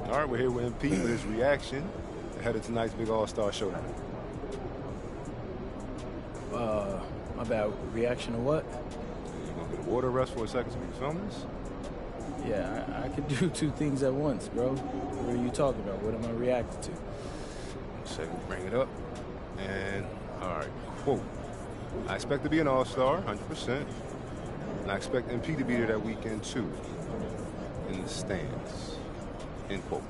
All right, we're here with MP for his reaction ahead of tonight's big All-Star showdown. My bad. Reaction to what? You gonna get a water rest for a second so we can film this? Yeah, I could do two things at once, bro. What are you talking about? What am I reacting to? Second, bring it up. And, all right, quote. I expect to be an All-Star, 100%. And I expect MP to be there that weekend, too. In the stands. End quote.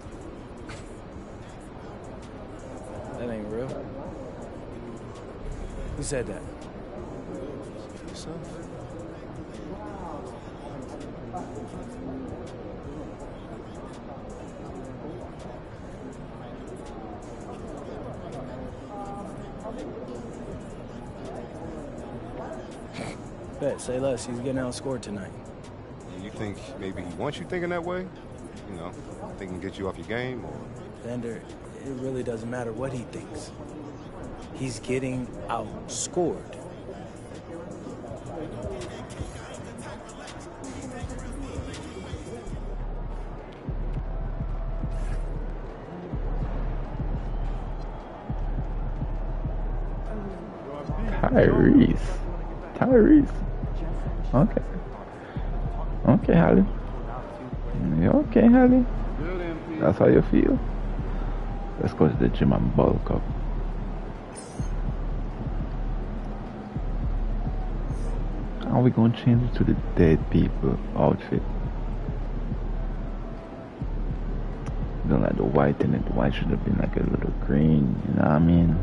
That ain't real. Who said that? For yourself. Bet, say less. He's getting outscored tonight. And you think maybe he wants you thinking that way? You know, thinking get you off your game, or? Vander, it really doesn't matter what he thinks. He's getting outscored. Tyrese. Okay. Okay, Holly. You okay, Holly? That's how you feel? Let's go to the gym and bulk up. How are we gonna change it to the dead people outfit? Don't like the white in it. The white should have been like a little green, you know what I mean?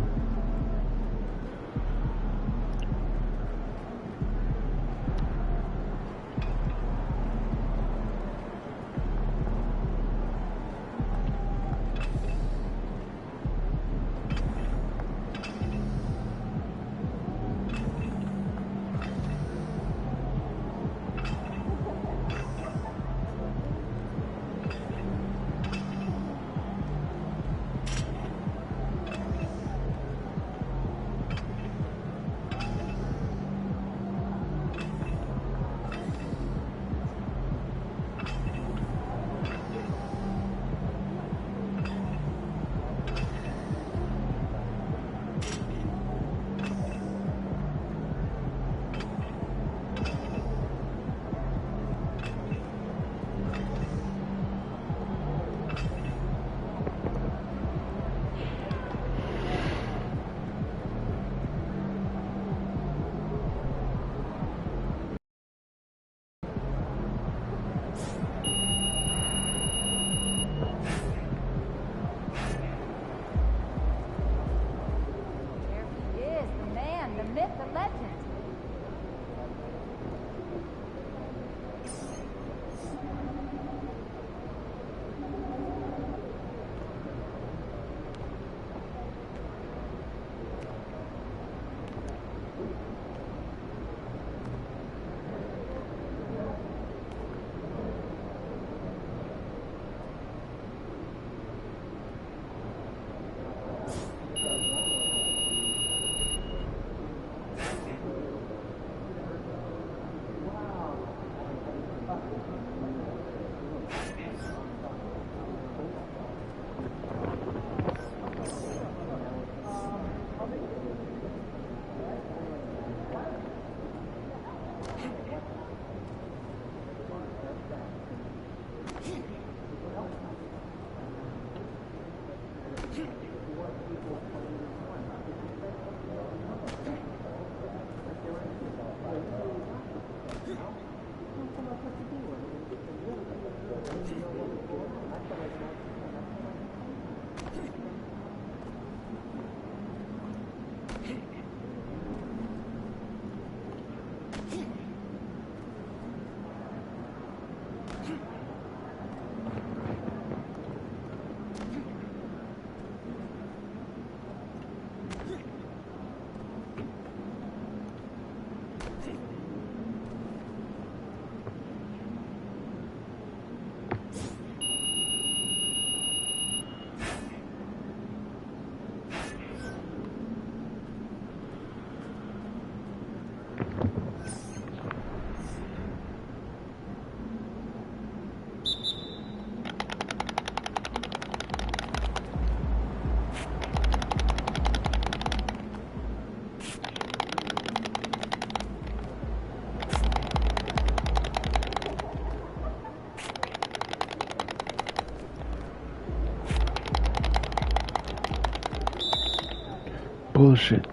Bullshit.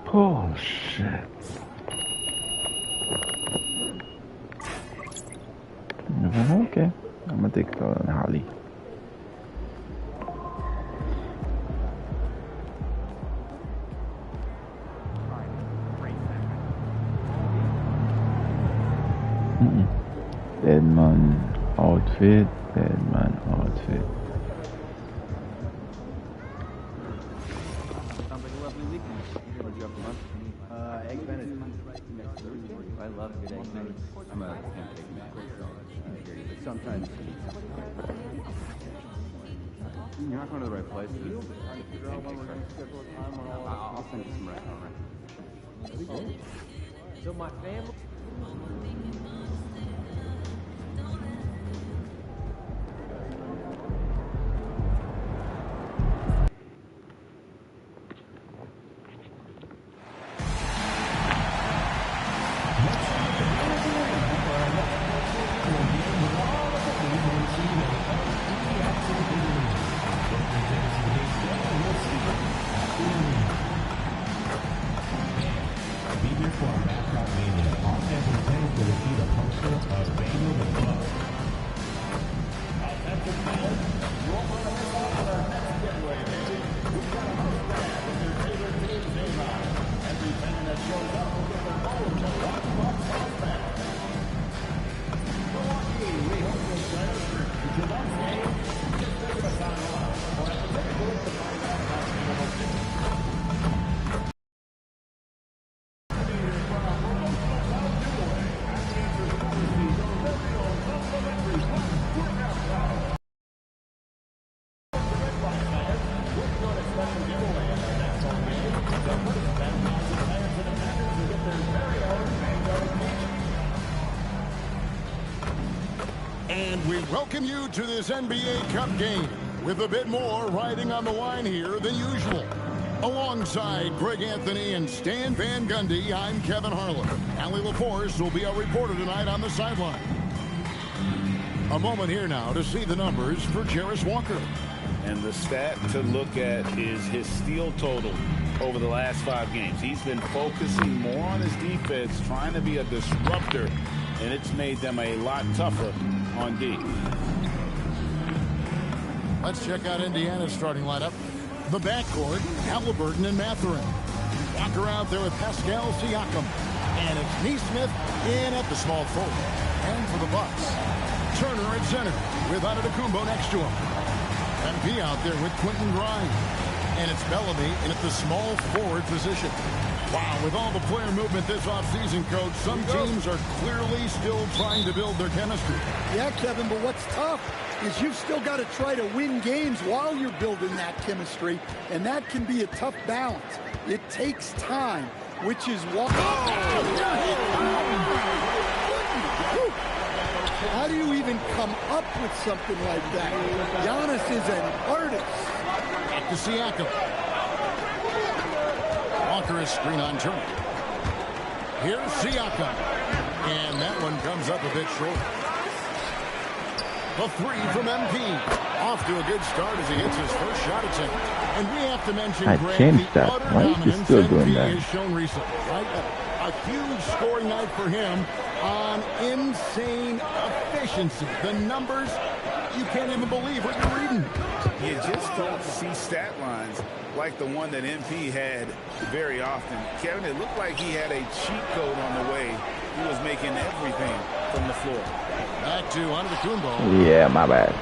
Bullshit. Okay. I'm gonna take it on Holly. Deadman outfit. Deadman outfit. Sounds like a lovely weekend. Would you have lunch? Egg Benedict next Thursday. I love good egg Benedict. I'm a pancake man. But sometimes you're not going to the right place. I'll send you some restaurant. So my family. And we welcome you to this NBA Cup game with a bit more riding on the line here than usual. Alongside Greg Anthony and Stan Van Gundy, I'm Kevin Harlan. Allie LaForce will be our reporter tonight on the sideline. A moment here now to see the numbers for Jarris Walker. And the stat to look at is his steal total over the last 5 games. He's been focusing more on his defense, trying to be a disruptor, and it's made them a lot tougher on D. Let's check out Indiana's starting lineup. The backcourt, Halliburton and Mathurin. Walker out there with Pascal Siakam. And it's Neesmith in at the small forward. And for the Bucks, Turner at center with Antetokounmpo next to him. MP out there with Quentin Grimes. And it's Bellamy in at the small forward position. Wow, with all the player movement this offseason, Coach, some teams are clearly still trying to build their chemistry. Yeah, Kevin, but what's tough is you've still got to try to win games while you're building that chemistry, and that can be a tough balance. It takes time, which is why... How do you even come up with something like that? Giannis is an artist. Back to Siakam. Walker is screen on Turner. Here's Siakam. And that one comes up a bit short. The 3 from MP. Off to a good start as he hits his first shot attempt. And we have to mention, I changed that. Why is he still doing that? Has shown recently, right? A huge scoring night for him on insane efficiency. The numbers, you can't even believe what you're reading. You just don't see stat lines like the one that MP had very often. Kevin, it looked like he had a cheat code on the way. He was making everything from the floor. Back to Antetokounmpo. Yeah, my bad.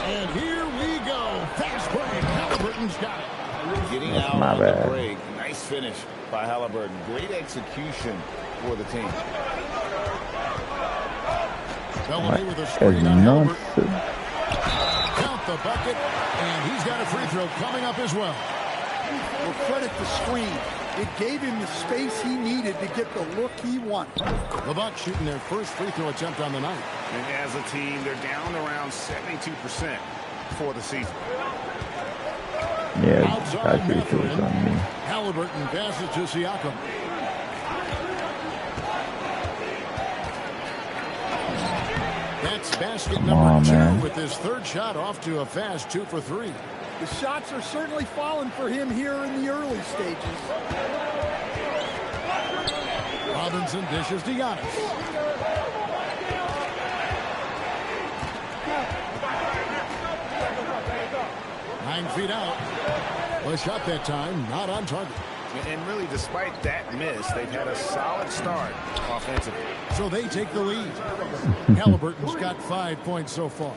And here we go. Fast break. Halliburton's got it. Getting That's out my on bad. the break. Nice finish by Halliburton. Great execution for the team. Bellamy with a screen on Halliburton. Nonsense. Count the bucket, and he's got a free throw coming up as well. Well, credit the screen. It gave him the space he needed to get the look he wanted. The Bucks shooting their first free throw attempt on the night. And as a team, they're down around 72% for the season. Yeah, Outside that free throw is on me. Halliburton passes to Siakam. That's basket Come number on, 2 man. with his third shot off to a fast 2 for 3. The shots are certainly falling for him here in the early stages. Robinson dishes to Giannis. Nine feet out. The shot that time, not on target. And really, despite that miss, they've had a solid start offensively. So they take the lead. Halliburton's got 5 points so far.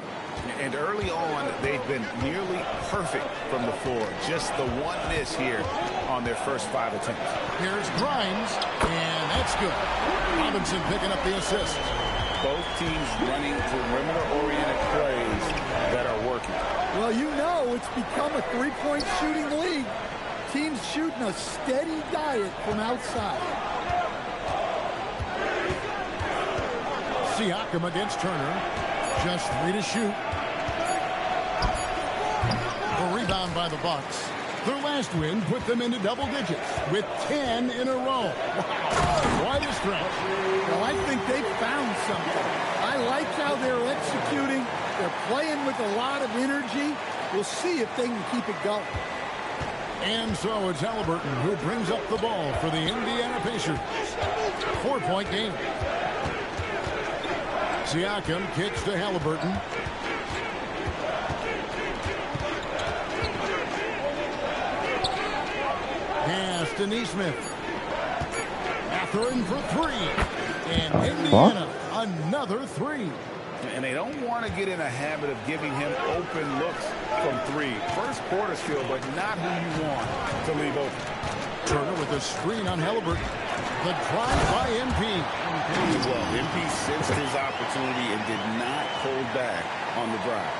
And early on, they've been nearly perfect from the floor. Just the one miss here on their first 5 attempts. Here's Grimes, and that's good. Robinson picking up the assist. Both teams running perimeter-oriented plays that are working. Well, you know it's become a three-point shooting league. Teams shooting a steady diet from outside. Siakam against Turner. Just 3 to shoot. A rebound by the Bucks. Their last win put them into double digits with 10 in a row. Wow, quite a stretch. Well, I think they found something. I like how they're executing. They're playing with a lot of energy. We'll see if they can keep it going. And so it's Halliburton who brings up the ball for the Indiana Pacers. 4-point game. Siakam kicks to Halliburton. Pass to Neesmith. Mathurin for 3. And Indiana, another 3. And they don't want to get in a habit of giving him open looks from 3. First quarter still, but not who you want to leave open. Turner with a screen on Halliburton. The drive by MP. Well, MP sensed his opportunity and did not hold back on the drive.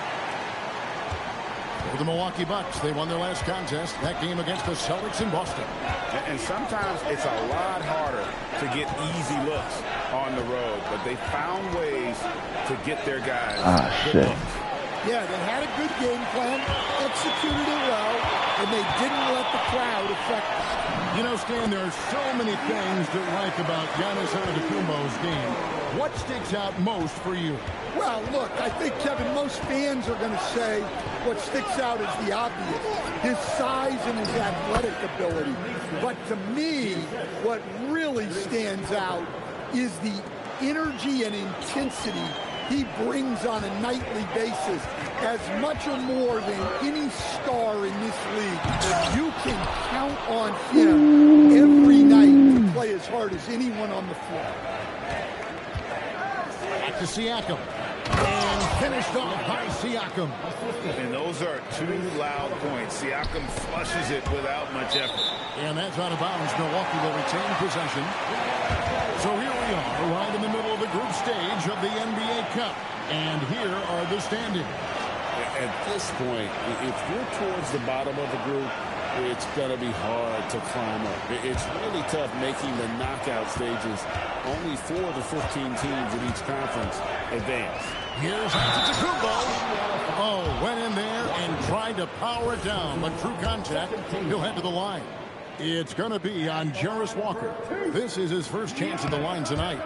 For the Milwaukee Bucks, they won their last contest, that game against the Celtics in Boston. And sometimes it's a lot harder to get easy looks on the road, but they found ways to get their guys good looks. Yeah, they had a good game plan, executed it well, and they didn't let the crowd affect them. You know, Stan, there are so many things to like about Giannis Antetokounmpo's game. What sticks out most for you? Well, look, I think, Kevin, most fans are going to say what sticks out is the obvious, his size and his athletic ability. But to me, what really stands out is the energy and intensity he brings on a nightly basis, as much or more than any star in this league. You can count on him every night to play as hard as anyone on the floor. Back to Siakam. And finished off by Siakam. And those are 2 loud points. Siakam flushes it without much effort. And that's out of bounds. Milwaukee will retain possession. So here we are, right in the middle of the group stage of the NBA Cup. And here are the standings. At this point, if you're towards the bottom of the group, it's going to be hard to climb up. It's really tough making the knockout stages. Only 4 of the 15 teams in each conference advance. Here's Antetokounmpo. Oh, went in there and tried to power it down, but true contact, he'll head to the line. It's going to be on Jarris Walker. This is his first chance at the line tonight.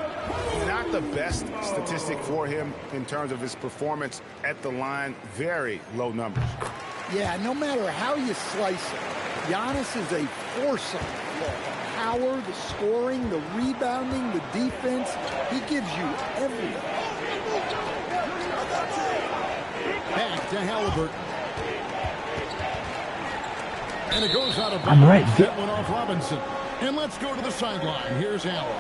Not the best statistic for him in terms of his performance at the line. Very low numbers. Yeah, no matter how you slice it, Giannis is a force on the floor. The power, the scoring, the rebounding, the defense. He gives you everything. Back to Halliburton. And it goes out of bounds. I'm right. That one off Robinson. And let's go to the sideline. Here's Allen.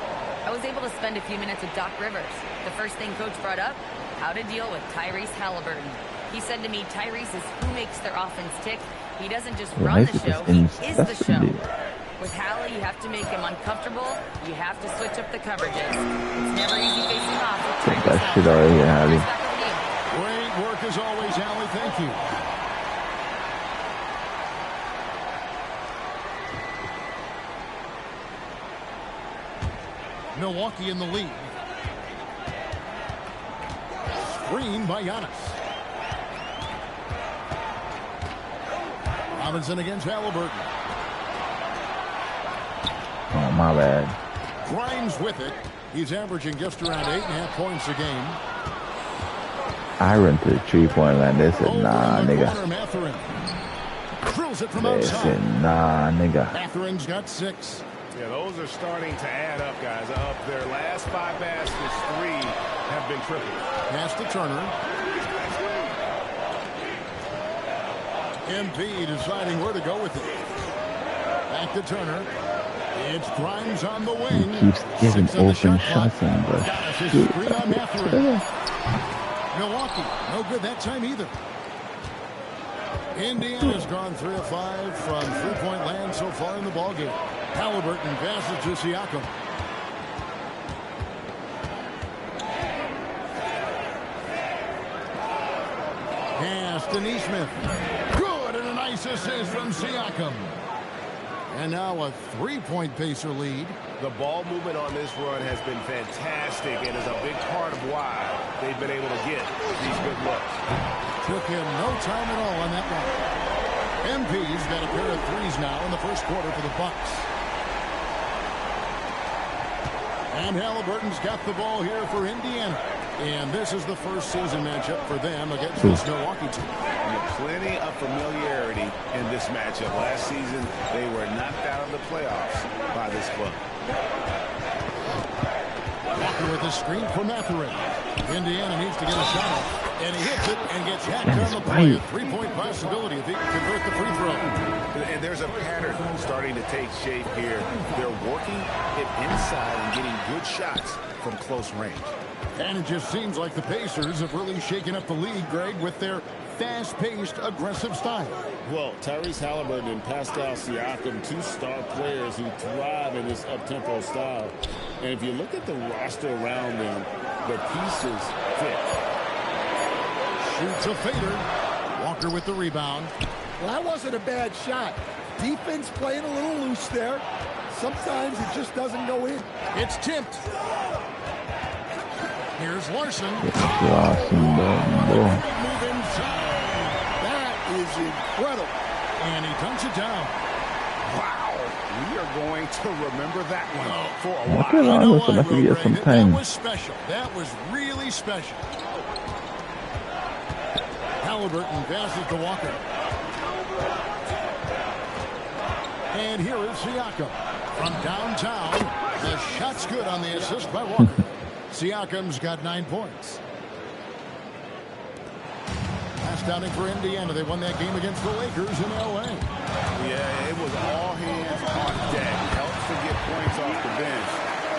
I was able to spend a few minutes with Doc Rivers. The first thing Coach brought up, how to deal with Tyrese Halliburton. He said to me, Tyrese is who makes their offense tick. He doesn't just run the show, he is the show. With Hallie, you have to make him uncomfortable. You have to switch up the coverages. It's never easy facing off with Tyrese Halliburton. Great work as always, Hallie. Thank you. Milwaukee in the lead. Screen by Giannis. Robinson against Halliburton. Oh, my bad. Grimes with it. He's averaging just around 8.5 points a game. I run to the 3-point line. They said, nah, nigga. Mathurin. drills it from They outside. say, nah, nigga. Matherin's got 6. Yeah, those are starting to add up, guys. Of their last 5 baskets, 3 have been triple. Pass to Turner. MP deciding where to go with it. Back to Turner. It's Grimes on the wing. Keeps giving 6 on the open shot clock. shots and the That's his shoot. screen on Matherin. Milwaukee, no good that time either. Indiana's gone 3 of 5 from three-point land so far in the ballgame. Halliburton passes to Siakam. Pass to Neesmith. Good, and a nice assist from Siakam. And now a 3-point Pacer lead. The ball movement on this run has been fantastic and is a big part of why they've been able to get these good looks. Took him no time at all on that one. MP's got a pair of threes now in the first quarter for the Bucks. And Halliburton's got the ball here for Indiana. And this is the first season matchup for them against this Milwaukee team. Plenty of familiarity in this matchup. Last season, they were knocked out of the playoffs by this club. Walker with a screen for Matherin. Indiana needs to get a shot off. And he hits it and gets hacked on the play. A 3-point possibility if he can convert the free throw. And there's a pattern starting to take shape here. They're working it inside and getting good shots from close range. And it just seems like the Pacers have really shaken up the league, Greg, with their fast-paced, aggressive style. Well, Tyrese Halliburton and Pascal Siakam, 2 star players who thrive in this up-tempo style. And if you look at the roster around them, the pieces fit. Shoots a fader. Walker with the rebound. Well, that wasn't a bad shot. Defense playing a little loose there. Sometimes it just doesn't go in. It's tipped. Here's Larson. Move inside. That is incredible. And he dunks it down. Wow. We are going to remember that one for a I while. feel like Will, it's gonna be Greg. some time. That was special. That was really special. Halliburton passes to Walker. And here is Siakam. From downtown, the shot's good on the assist by Walker. Siakam's got 9 points. Pass down in for Indiana. They won that game against the Lakers in L.A. Yeah, it was all hands on deck. Helps to get points off the bench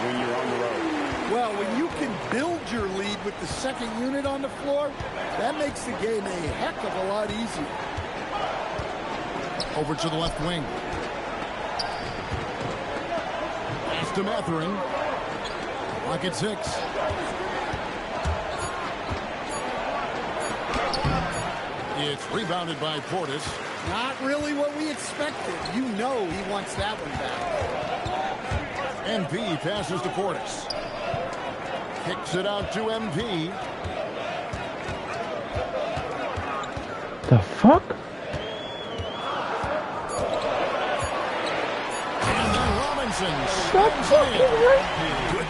when you're on the road. Well, when you can build your lead with the second unit on the floor, that makes the game a heck of a lot easier. Over to the left wing. Pass to Matherin. Clock at 6. It's rebounded by Portis. Not really what we expected. You know he wants that one back. MP passes to Portis. Kicks it out to MP. The fuck? And then Robinson. Stop fucking right.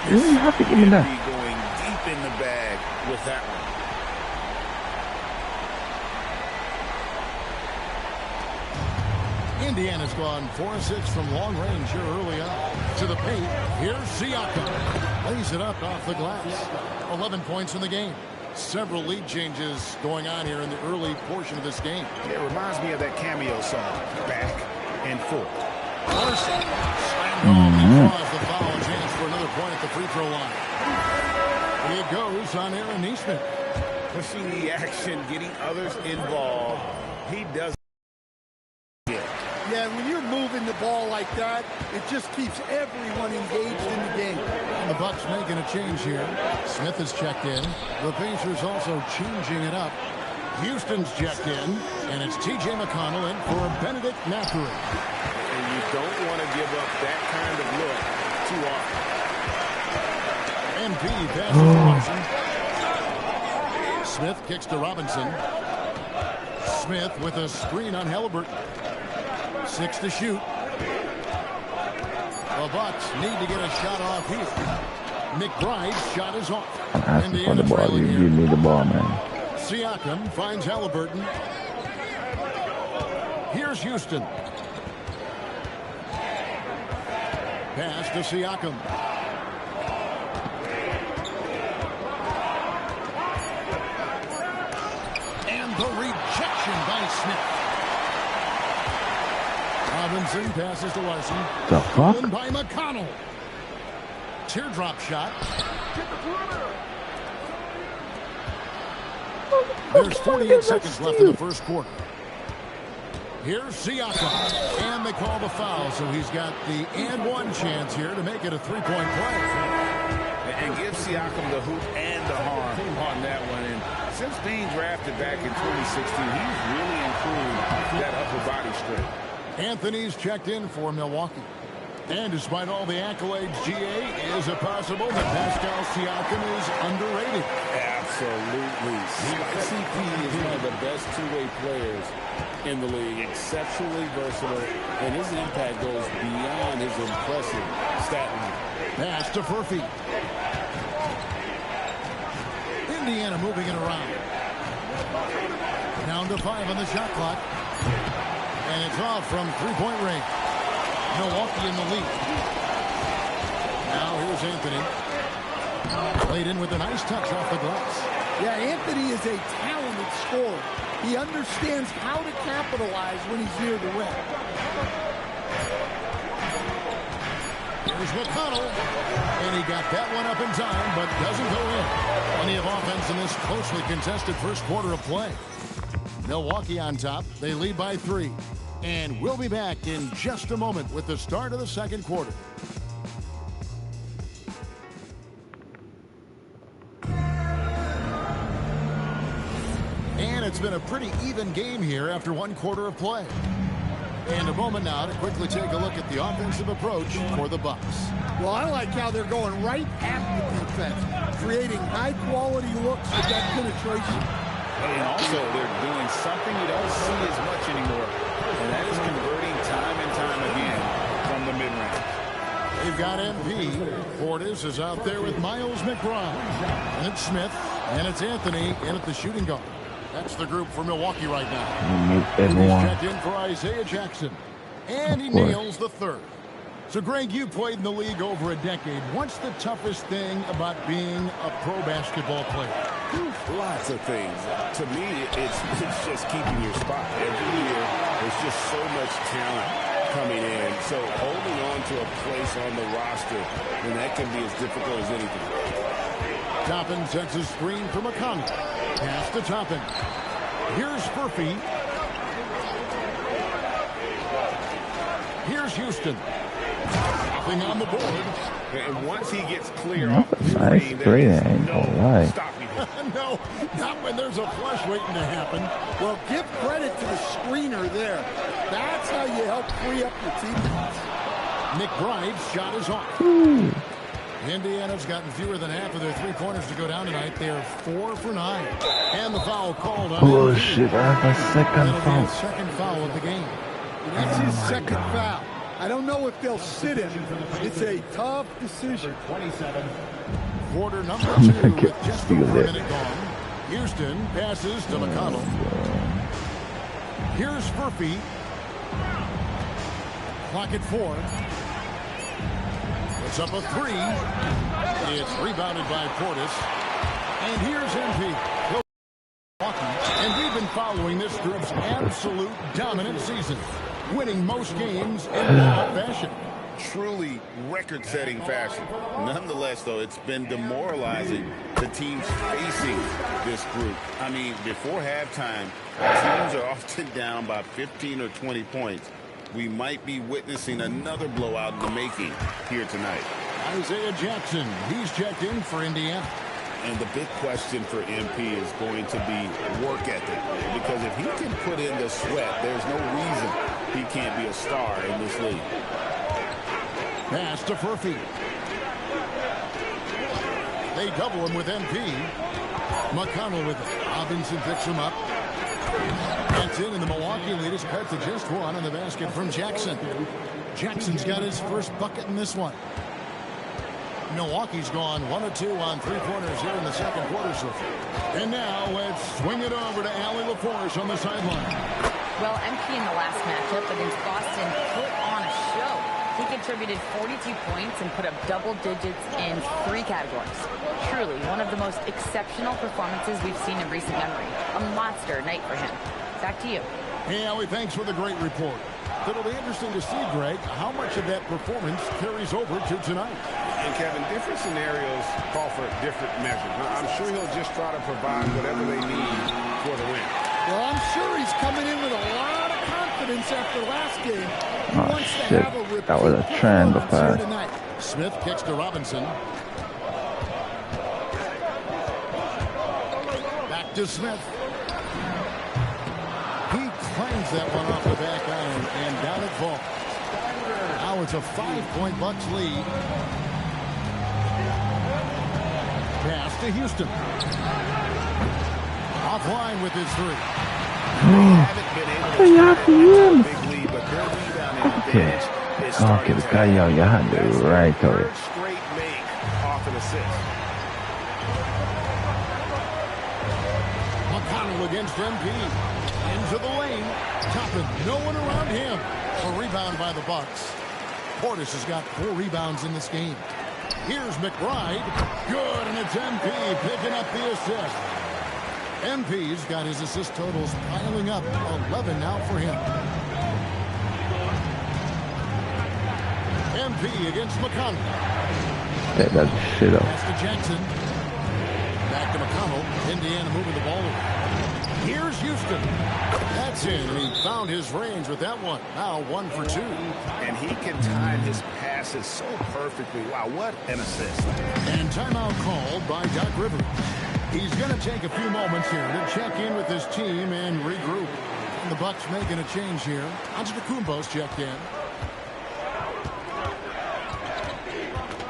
You didn't have to give me that. Going deep in the bag with that one. Indiana's gone 4-6 from long range here early on. To the paint. Here's Siakam. Lays it up off the glass. 11 points in the game. Several lead changes going on here in the early portion of this game. It reminds me of that cameo song, Back and Forth. Larson slammed home and draws the foul, chance for another point at the free throw line. It goes on Aaron Neesmith. Pushing the action, getting others involved. He does. Yeah, when you're moving the ball like that, it just keeps everyone engaged in the game. And the Bucks making a change here. Smith has checked in. The Pacers also changing it up. Houston's checked in, and it's T.J. McConnell in for Benedict Matherin. And you don't want to give up that kind of look too often. MP passes to Larson. Smith kicks to Robinson. Smith with a screen on Halliburton. 6 to shoot. The Bucks need to get a shot off here. McBride's shot is off. I'm asking for the ball. You give me the ball, man. Siakam finds Halliburton. Here's Houston. Pass to Siakam. And the rejection by Smith. Robinson passes to Larson. The fuck? By McConnell. Teardrop shot. There's 48 seconds left in the first quarter. Here's Siakam. And they call the foul, so he's got the and one chance here to make it a three-point play. And give Siakam the hoop and the harm on that one. And since being drafted back in 2016, he's really improved that upper body strength. Anthony's checked in for Milwaukee. And despite all the accolades, GA, is it possible that Pascal Siakam is underrated? Absolutely. CP is one of the best two-way players in the league. Exceptionally versatile, and his impact goes beyond his impressive stat line. Pass to Furphy. Indiana moving it around. Down to 5 on the shot clock. And it's off from three-point range. Milwaukee in the lead. Now here's Anthony. Played in with a nice touch off the glass. Yeah, Anthony is a talented scorer. He understands how to capitalize when he's near the rim. Here's McConnell. And he got that one up in time, but doesn't go in. Plenty of offense in this closely contested first quarter of play. Milwaukee on top. They lead by 3. And we'll be back in just a moment with the start of the second quarter. And it's been a pretty even game here after one quarter of play. And a moment now to quickly take a look at the offensive approach for the Bucks. Well, I like how they're going right at the defense, creating high-quality looks with that penetration. And also, they're doing something you don't see as much anymore, and that is converting time and time again from the mid-range. They've got MP. Portis is out there with Miles McBride. And it's Smith, and it's Anthony in at the shooting guard. That's the group for Milwaukee right now. Everyone. He's checked in for Isaiah Jackson. And he nails the third. So, Greg, you played in the league over a decade. What's the toughest thing about being a pro basketball player? Lots of things. To me, it's just keeping your spot. Every year, there's just so much talent coming in. So holding on to a place on the roster, and that can be as difficult as anything. Toppin sets his screen for McConnell. Pass to Toppin. Here's Furphy. Here's Houston. Nothing on the board. And once he gets clear off the Nice screen, three, I ain't gonna lie. No, not when there's a flush waiting to happen. Well, give credit to the screener there. That's how you help free up your teammates. McBride's shot is off. Ooh. Indiana's gotten fewer than half of their three-pointers to go down tonight. They're 4 for 9. And the foul called on Oh MP. shit, I have a second That'll be foul. his second foul of the game. That's his second foul. I don't know if they'll sit him. It's a tough decision. Quarter number I'm 2 gonna with get just steal over a it. minute gone. Houston passes to McConnell. Here's Furphy. Clock at 4. It's up a 3. It's rebounded by Portis. And here's MP. And we've been following this group's absolute dominant season, winning most games in wild fashion. Truly record-setting fashion. Nonetheless, though, it's been demoralizing the teams facing this group. I mean, before halftime, teams are often down by 15 or 20 points. We might be witnessing another blowout in the making here tonight. Isaiah Jackson, he's checked in for Indiana. And the big question for MP is going to be work ethic. Because if he can put in the sweat, there's no reason he can't be a star in this league. Pass to Furphy. They double him with MP. McConnell with it. Robinson picks him up. That's in, and the Milwaukee lead is cut to just 1 on the basket from Jackson. Jackson's got his first bucket in this one. Milwaukee's gone 1 of 2 on three-pointers here in the second quarter. And now let's swing it over to Allie LaForce on the sideline. Well, MP in the last matchup against Boston put on a show. He contributed 42 points and put up double digits in 3 categories. Truly, one of the most exceptional performances we've seen in recent memory. A monster night for him. Back to you. Yeah, Ellie, thanks for the great report. It'll be interesting to see, Greg, how much of that performance carries over to tonight. And, Kevin, different scenarios call for different measures. Now, I'm sure he'll just try to provide whatever they need for the win. Well, I'm sure he's coming in with a lot of confidence after last game. He Oh, wants to shit. have a repeat That was a triangle performance here pass. tonight. Smith kicks to Robinson. Back to Smith. He clangs that one off the back iron, and down it falls. Now it's a 5-point Bucks lead. Pass to Houston. Offline with his 3. Okay. Okay, the guy you had the right of it. Straight make off an assist. McConnell against MP. Into the lane. Toppin, no one around him. A rebound by the Bucks. Portis has got 4 rebounds in this game. Here's McBride. Good, and it's MP picking up the assist. MP's got his assist totals piling up. 11 now for him. MP against McConnell. Take that shit up. Pass to Jackson. Back to McConnell. Indiana moving the ball over. Here's Houston. That's in, and he found his range with that one. Now 1 for 2. And he can time his passes so perfectly. Wow, what an assist. And timeout called by Doc Rivers. He's going to take a few moments here to check in with his team and regroup. And the Bucks making a change here. Antetokounmpo's checked in.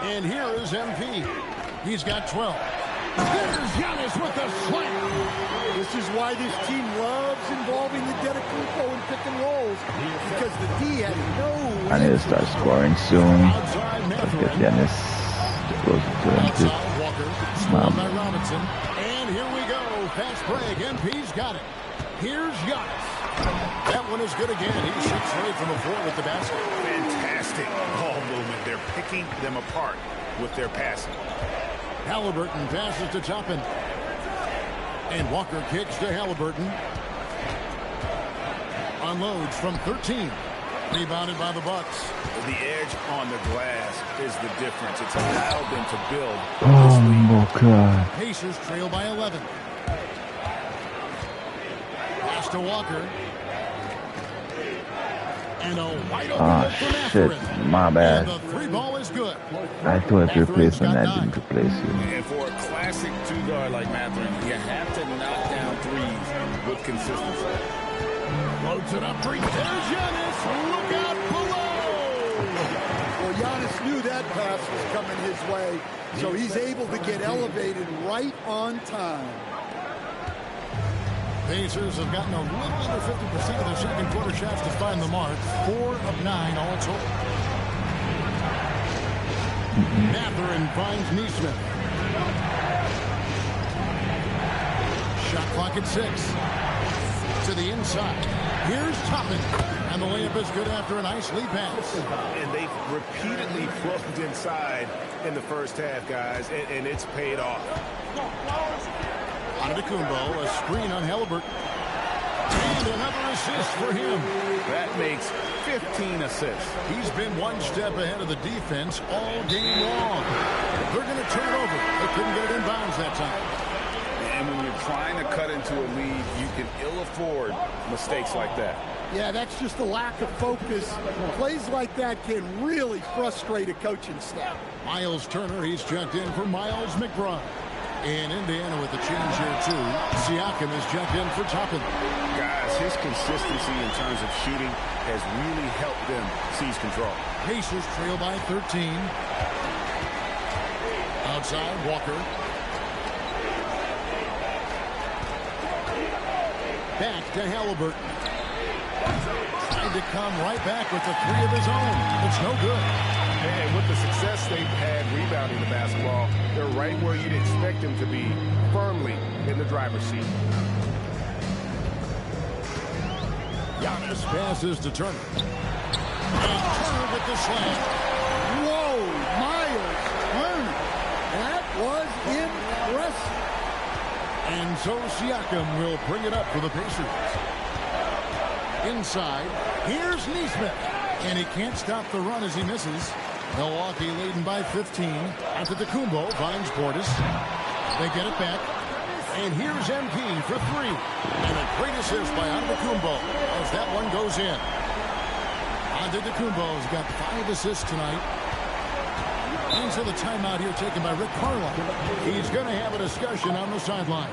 And here is MP. He's got 12. There's Giannis with the slam. This is why this team loves involving the Antetokounmpo in pick and rolls, because the D has no... I need to start scoring soon. Let's get Giannis close to him. Walker, small by Robinson. And here we go. Fast break. MP's got it. Here's Giannis. That one is good again. He shoots straight from the floor with the basket. Fantastic ball movement. They're picking them apart with their passing. Halliburton passes to Toppin. And Walker kicks to Halliburton. Unloads from 13. Rebounded by the Bucks. The edge on the glass is the difference. It's allowed them to build. Oh my God. Pacers trail by 11. Pass to Walker. And a wide open look from shit. Mathurin. My bad. And the 3 ball is good. I thought replacement, I didn't replace you. And for a classic 2-guard like Mathurin, you have to knock down threes with consistency. Loads it up. There's Giannis. Look out below. Well, Giannis knew that pass was coming his way, so he's able to get elevated right on time. Pacers have gotten a little under 50% of their second quarter shots to find the mark. 4 of 9 all total. Mathurin finds Neesmith. Shot clock at 6. To the inside. Here's Toppin. And the layup is good after a nice lead pass. And they've repeatedly plugged inside in the first half, guys, and it's paid off. Antetokounmpo, a screen on Halliburton. And another assist for him. That makes 15 assists. He's been one step ahead of the defense all game long. They're going to turn it over. They couldn't get it in bounds that time. And when you're trying to cut into a lead, you can ill afford mistakes like that. Yeah, that's just a lack of focus. Plays like that can really frustrate a coaching staff. Miles Turner, he's checked in for Miles McBride. And Indiana with the change here, too. Siakam is checked in for Toppin. Guys, his consistency in terms of shooting has really helped them seize control. Pacers trail by 13. Outside, Walker. Back to Halliburton. Trying to come right back with the 3 of his own. It's no good. And with the success they've had rebounding the basketball, they're right where you'd expect them to be, firmly in the driver's seat. Giannis passes to Turner. And Turner with the slam. Whoa, Miles Turner. That was impressive. And so Siakam will bring it up for the Pacers. Inside, here's Neesmith. And he can't stop the run as he misses. Milwaukee leading by 15. Antetokounmpo finds Portis. They get it back. And here's MP for three. And a great assist by Antetokounmpo as that one goes in. Antetokounmpo's got 5 assists tonight. And so the timeout here taken by Rick Carlisle. He's going to have a discussion on the sideline.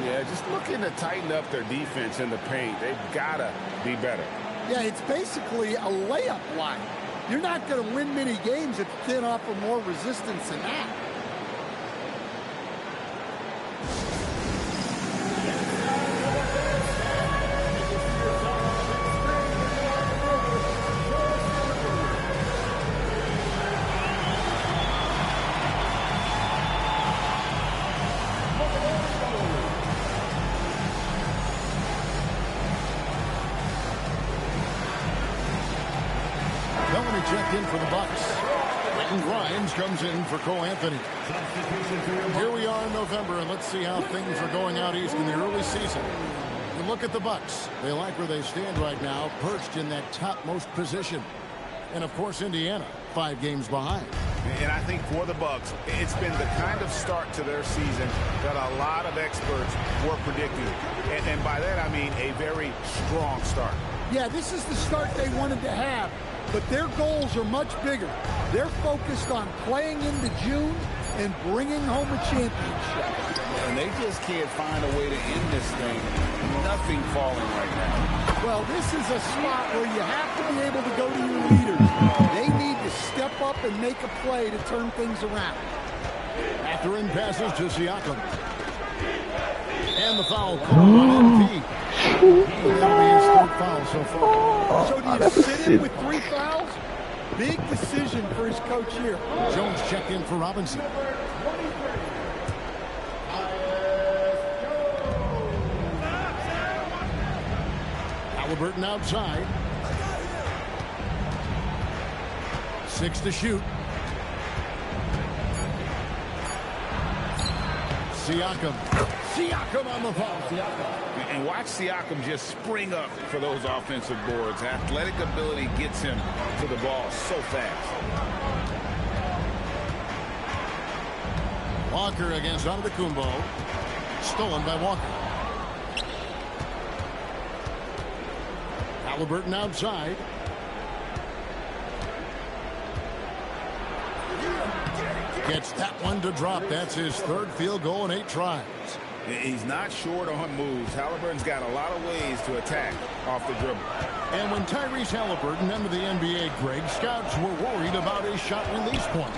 Yeah, just looking to tighten up their defense in the paint. They've got to be better. Yeah, it's basically a layup line. You're not going to win many games if you can't offer more resistance than that. Checked in for the Bucks. Quentin Grimes comes in for Cole Anthony. Here we are in November, and let's see how things are going out east in the early season. You look at the Bucks. They like where they stand right now, perched in that topmost position. And, of course, Indiana, 5 games behind. And I think for the Bucks, it's been the kind of start to their season that a lot of experts were predicting. And by that, I mean a very strong start. Yeah, this is the start they wanted to have. But their goals are much bigger. They're focused on playing into June and bringing home a championship. And they just can't find a way to end this thing. Nothing falling right now. Well, this is a spot where you have to be able to go to your leaders. They need to step up and make a play to turn things around. Mathurin passes to Siakam. And the foul called on MP. That'll be his 3rd foul so far. So do you sit him with 3 fouls? Big decision for his coach here. Jones checked in for Robinson. Halliburton outside. 6 to shoot. Siakam on the foul. And watch Siakam just spring up for those offensive boards. Athletic ability gets him to the ball so fast. Walker against Antetokounmpo. Stolen by Walker. Halliburton outside. Gets that one to drop. That's his 3rd field goal in 8 tries. He's not short on moves. Halliburton's got a lot of ways to attack off the dribble. And when Tyrese Halliburton entered the NBA, Greg, scouts were worried about his shot release point.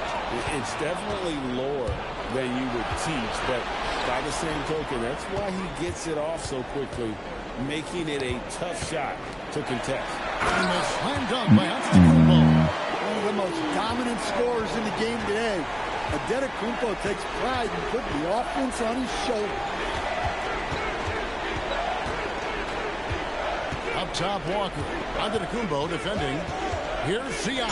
It's definitely lower than you would teach, but by the same token, that's why he gets it off so quickly, making it a tough shot to contest. And the slam dunk by Antetokounmpo. One of the most dominant scorers in the game today. Antetokounmpo takes pride in putting the offense on his shoulder. Up top, Walker. Antetokounmpo defending. Here's Siakam.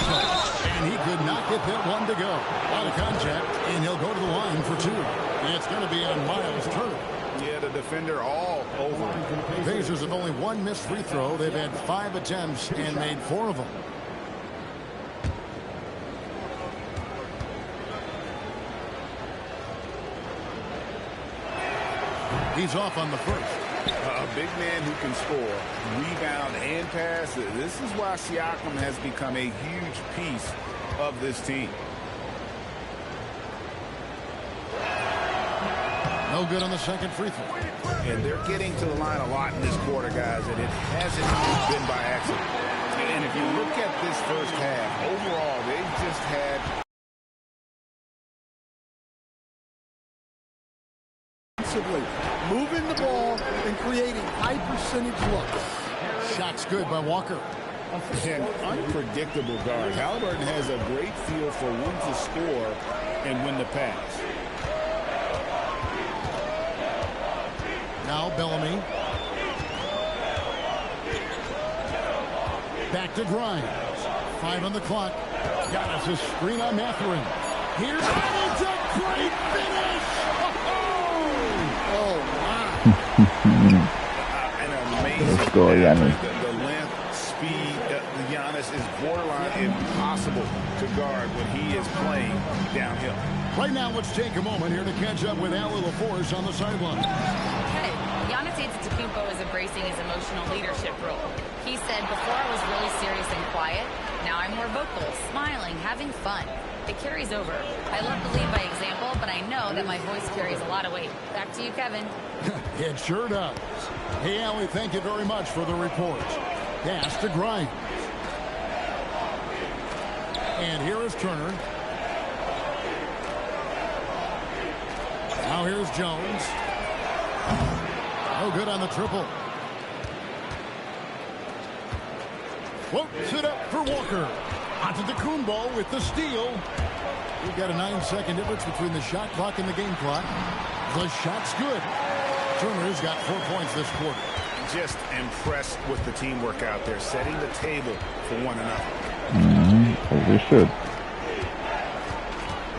And he could not get that one to go. Out of contact, and he'll go to the line for 2. And it's going to be on Miles Turner. Yeah, the defender all over. Pacers have only 1 missed free throw. They've had 5 attempts and made 4 of them. He's off on the first. A big man who can score, rebound, and pass. This is why Siakam has become a huge piece of this team. No good on the second free throw. And they're getting to the line a lot in this quarter, guys, and it hasn't been by accident. And if you look at this first half, overall, they've just had... moving the ball and creating high percentage looks. Shots good by Walker. An unpredictable guard. Halliburton has a great feel for when to score and when to pass. Now Bellamy. Back to Grimes. 5 on the clock. Giannis' screen on Mathurin. Here's it's a great finish. Oh, wow. An amazing. Let's go, Giannis. The length, speed, Giannis is borderline impossible to guard when he is playing downhill. Right now, let's take a moment here to catch up with Al LaForce on the sideline. Okay, Giannis Antetokounmpo is embracing his emotional leadership role. He said, before I was really serious and quiet, now I'm more vocal, smiling, having fun. It carries over. I love to lead by example, but I know that my voice carries a lot of weight. Back to you, Kevin. It sure does. Hey, Allie, thank you very much for the report. Pass to Grimes. And here is Turner. Now here's Jones. No good on the triple. Floats it up for Walker. Antetokounmpo with the steal. We've got a 9-second difference between the shot clock and the game clock. The shot's good. Turner's got 4 points this quarter. Just impressed with the teamwork out there, setting the table for one another. As we should.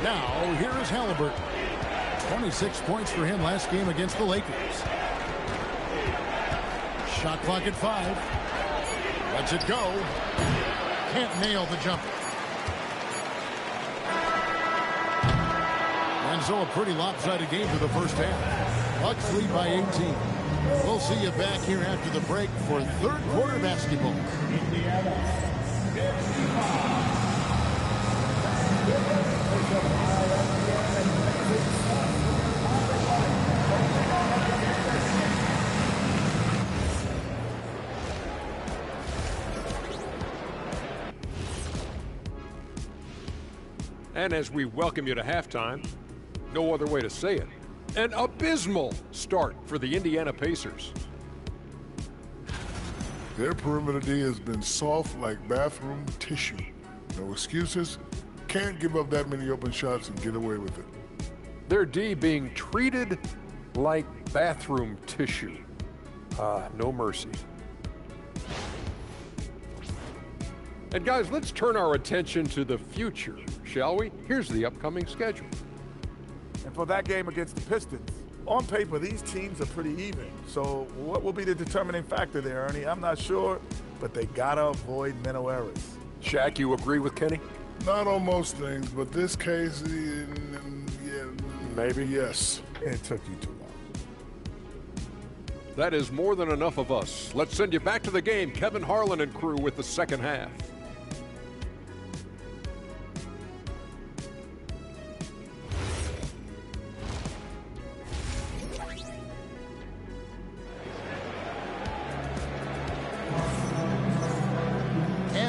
Now, here is Halliburton. 26 points for him last game against the Lakers. Shot clock at 5. Lets it go. Can't nail the jumper. And so a pretty lopsided game for the first half. Bucks lead by 18. We'll see you back here after the break for third quarter basketball. And as we welcome you to halftime, no other way to say it, an abysmal start for the Indiana Pacers. Their perimeter D has been soft like bathroom tissue. No excuses. Can't give up that many open shots and get away with it. Their D being treated like bathroom tissue. No mercy. And guys, let's turn our attention to the future, shall we? Here's the upcoming schedule. And for that game against the Pistons, on paper, these teams are pretty even. So what will be the determining factor there, Ernie? I'm not sure, but they gotta avoid mental errors. Shaq, you agree with Kenny? Not on most things, but this case, yeah, maybe. Yes. It took you too long. That is more than enough of us. Let's send you back to the game. Kevin Harlan and crew with the second half.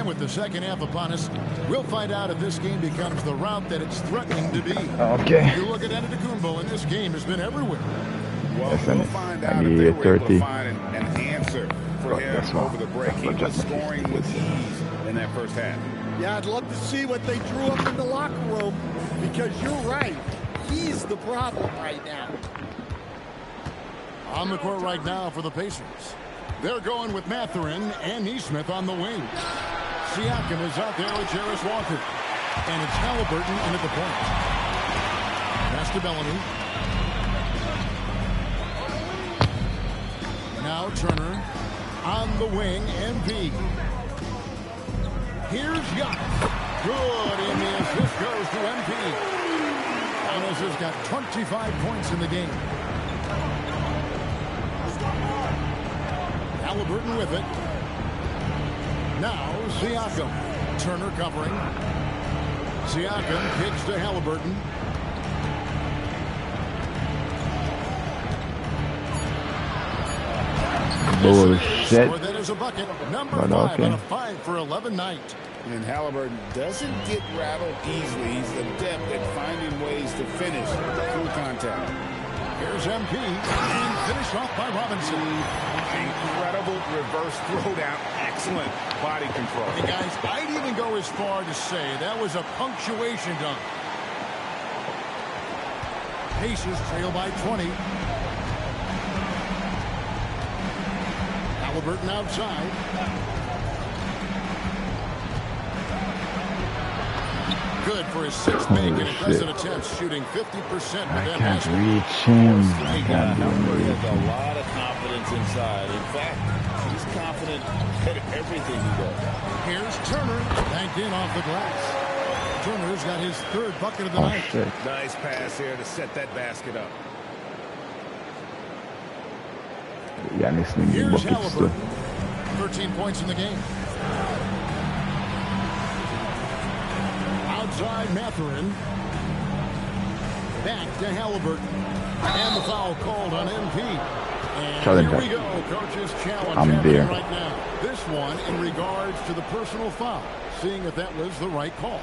With the second half upon us, we'll find out if this game becomes the route that it's threatening to be. Okay. You look at Antetokounmpo, and this game has been everywhere. Well, Listen, we'll find out I if need they a were able 30. to find an answer for him over the break. He was scoring with ease in that first half. Yeah, I'd love to see what they drew up in the locker room, because you're right. He's the problem right now. On the court right now for the Pacers. They're going with Mathurin and Neesmith on the wing. Siakam is out there with Jarris Walker. And it's Halliburton in at the point. Pass to Bellamy. Now Turner on the wing, MP. Here's Giannis. Good, and the assist goes to MP. Giannis has got 25 points in the game. Halliburton with it. Now Siakam. Turner covering. Siakam kicks to Halliburton. Bullshit. That is a bucket. Number 5 on a 5 for 11 night. And Halliburton doesn't get rattled easily. He's adept at finding ways to finish through contact. Here's MP, and finished off by Robinson. Incredible reverse throwdown. Excellent body control. Hey, guys, I'd even go as far to say that was a punctuation dunk. Pacers trail by 20. Halliburton outside. good for his 6th make in a dozen attempts, shooting 50% I with that can't basket. reach him. I He can't has reach a him. lot of confidence inside. In fact, he's confident at everything he does. Here's Turner, banked in off the glass. Turner's got his 3rd bucket of the Oh night. shit. Nice pass here to set that basket up. Giannis needs the Here's buckets too. Halliburton, 13 points in the game. Outside Mathurin. Back to Halliburton. And the foul called on MP. And Challenge here we go, coach's challenge I'm happening there. right now. This one in regards to the personal foul, seeing if that was the right call.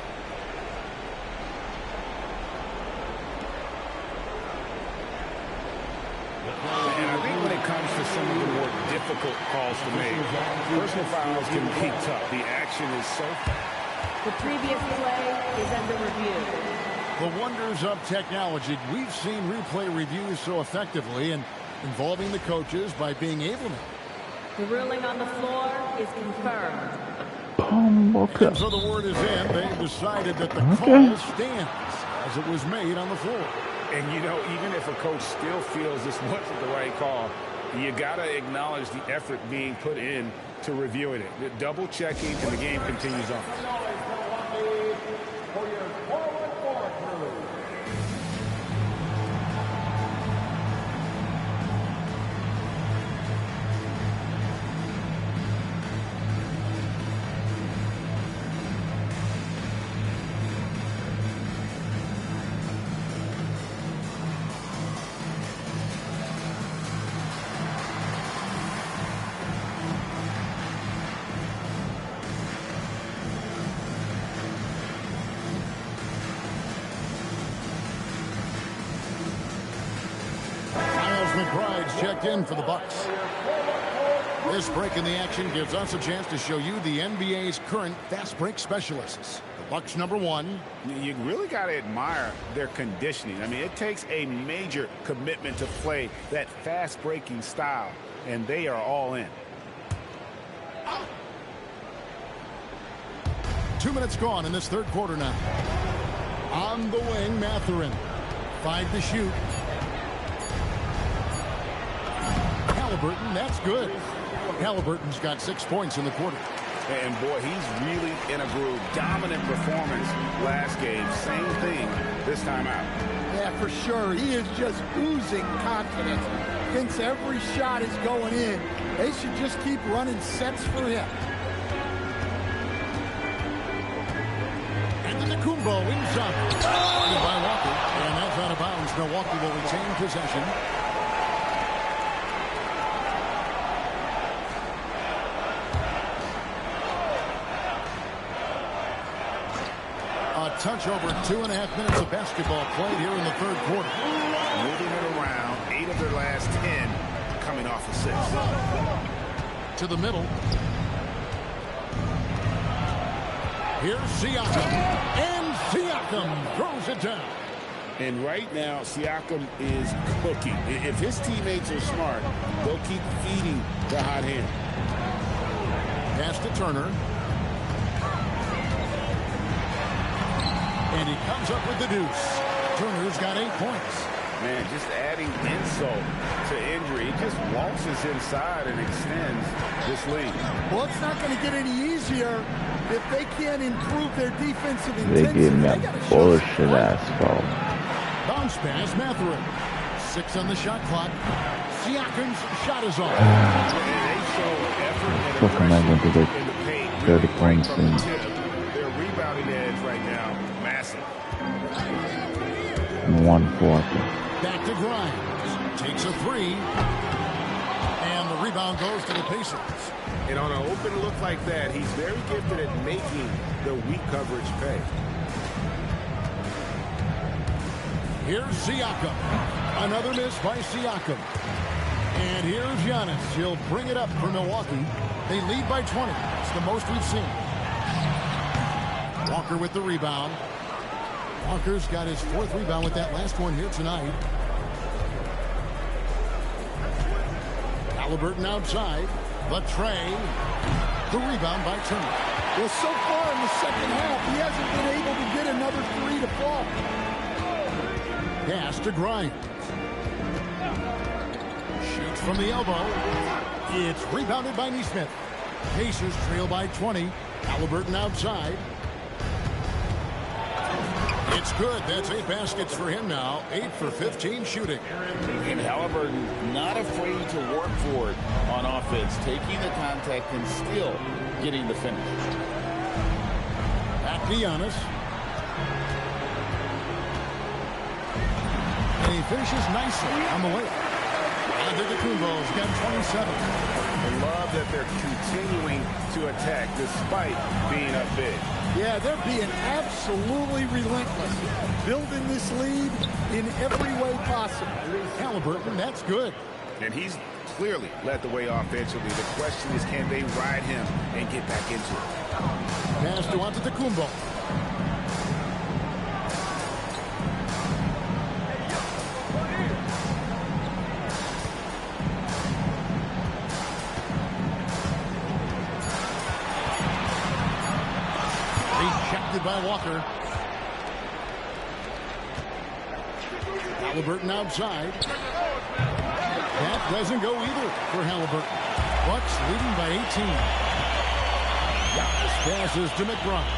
And I think when it comes to some of the more difficult calls to make, personal fouls can be tough. The action is so fast. The previous play is under review. The wonders of technology. We've seen replay reviews so effectively and involving the coaches by being able to. The ruling on the floor is confirmed. And so the word is in. They've decided that the call stands as it was made on the floor. And, you know, even if a coach still feels this wasn't the right call, you got to acknowledge the effort being put in to reviewing it. The double checking, and the game continues on. McBride's checked in for the Bucks. This break in the action gives us a chance to show you the NBA's current fast break specialists. The Bucks #1. You really got to admire their conditioning. I mean, it takes a major commitment to play that fast breaking style, and they are all in. 2 minutes gone in this third quarter now. On the wing, Mathurin. 5 to shoot. Halliburton, that's good. Halliburton's got 6 points in the quarter. And, boy, he's really in a groove. Dominant performance last game. Same thing this time out. Yeah, for sure. He is just oozing confidence. Thinks every shot is going in. They should just keep running sets for him. And the Kumbo inside. Started by Walker. And that's out of bounds. Milwaukee will retain possession. Touch over 2.5 minutes of basketball played here in the third quarter. Moving it around. 8 of their last 10 coming off of 6. To the middle. Here's Siakam. And Siakam throws it down. And right now, Siakam is cooking. If his teammates are smart, they'll keep feeding the hot hand. Pass to Turner. And he comes up with the deuce. Turner's got 8 points. Man, just adding insult to injury. He just waltzes inside and extends this lead. Well, it's not going to get any easier if they can't improve their defensive They intensity. gave me a bullshit ass foul. Bounce pass, Mathurin. 6 on the shot clock. Siakam's shot is off. Fuck am I going to get 30 points in? Their rebounding edge right now, massive. In 1 quarter. Back to Grimes. Takes a 3. And the rebound goes to the Pacers. And on an open look like that, he's very gifted at making the weak coverage pay. Here's Siakam. Another miss by Siakam. And here's Giannis. He'll bring it up for Milwaukee. They lead by 20. It's the most we've seen. Walker with the rebound. Walker's got his 4th rebound with that last one here tonight. Halliburton outside. The tray. The rebound by Turner. Well, so far in the second half. He hasn't been able to get another three to fall. Pass to Grimes. Shoots from the elbow. It's rebounded by Neesmith. Pacers trail by 20. Halliburton outside. It's good. That's 8 baskets for him now. 8 for 15 shooting. And Halliburton not afraid to work for it on offense, taking the contact and still getting the finish. Back to Giannis. And he finishes nicely on the way. Antetokounmpo's got 27. I love that they're continuing to attack despite being up big. Yeah, they're being absolutely relentless, building this lead in every way possible. Halliburton, that's good. And he's clearly led the way offensively. The question is, can they ride him and get back into it? Pass to Antetokounmpo. By Walker. Halliburton outside. That doesn't go either for Halliburton. Bucks leading by 18. This passes to McBride.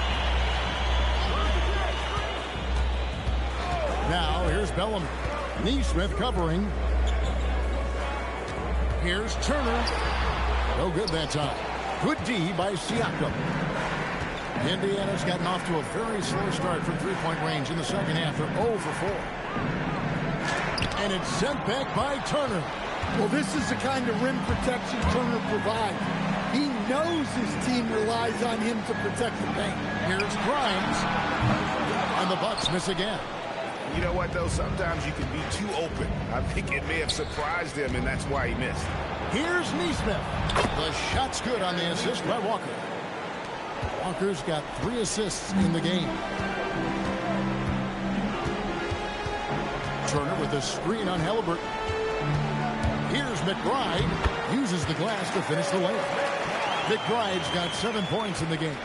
Now here's Bellamy. Neesmith covering. Here's Turner. No good that time. Good D by Siakam. Indiana's gotten off to a very slow start from three-point range in the second half. They're 0 for 4. And it's sent back by Turner. Well, this is the kind of rim protection Turner provides. He knows his team relies on him to protect the paint. Here's Grimes. And the Bucks miss again. You know what, though? Sometimes you can be too open. I think it may have surprised him, and that's why he missed. Here's Neesmith. The shot's good on the assist by Walker. Walker's got 3 assists in the game. Turner with a screen on Halliburton. Here's McBride. Uses the glass to finish the layup. McBride's got 7 points in the game.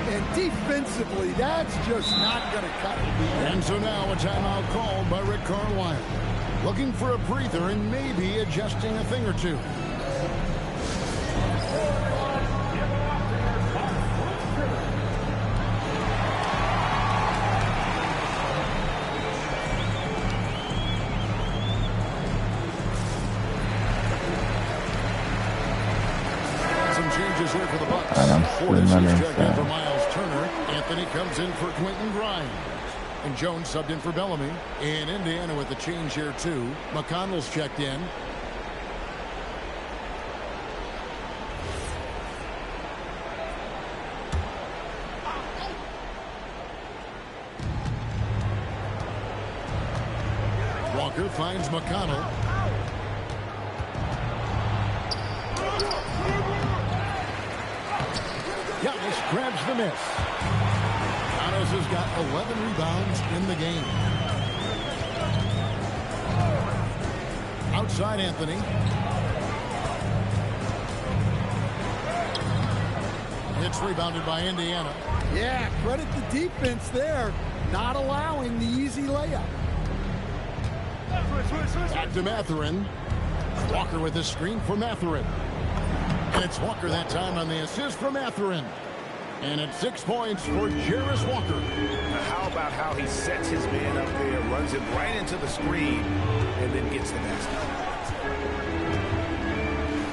And defensively, that's just not going to cut it. And so now a timeout called by Rick Carlisle. Looking for a breather and maybe adjusting a thing or two. Here for the Bucks. Portis is checked in for Miles Turner. Anthony comes in for Quentin Grimes. And Jones subbed in for Bellamy. And Indiana with the change here too. McConnell's checked in. Walker finds McConnell. Giannis grabs the miss. Giannis has got 11 rebounds in the game. Outside Anthony. It's rebounded by Indiana. Yeah, credit the defense there, not allowing the easy layup. Back to Mathurin. Walker with a screen for Mathurin. And it's Walker that time on the assist from Mathurin. And it's 6 points for Jarris Walker. Now how about how he sets his man up there, runs it right into the screen, and then gets the basket.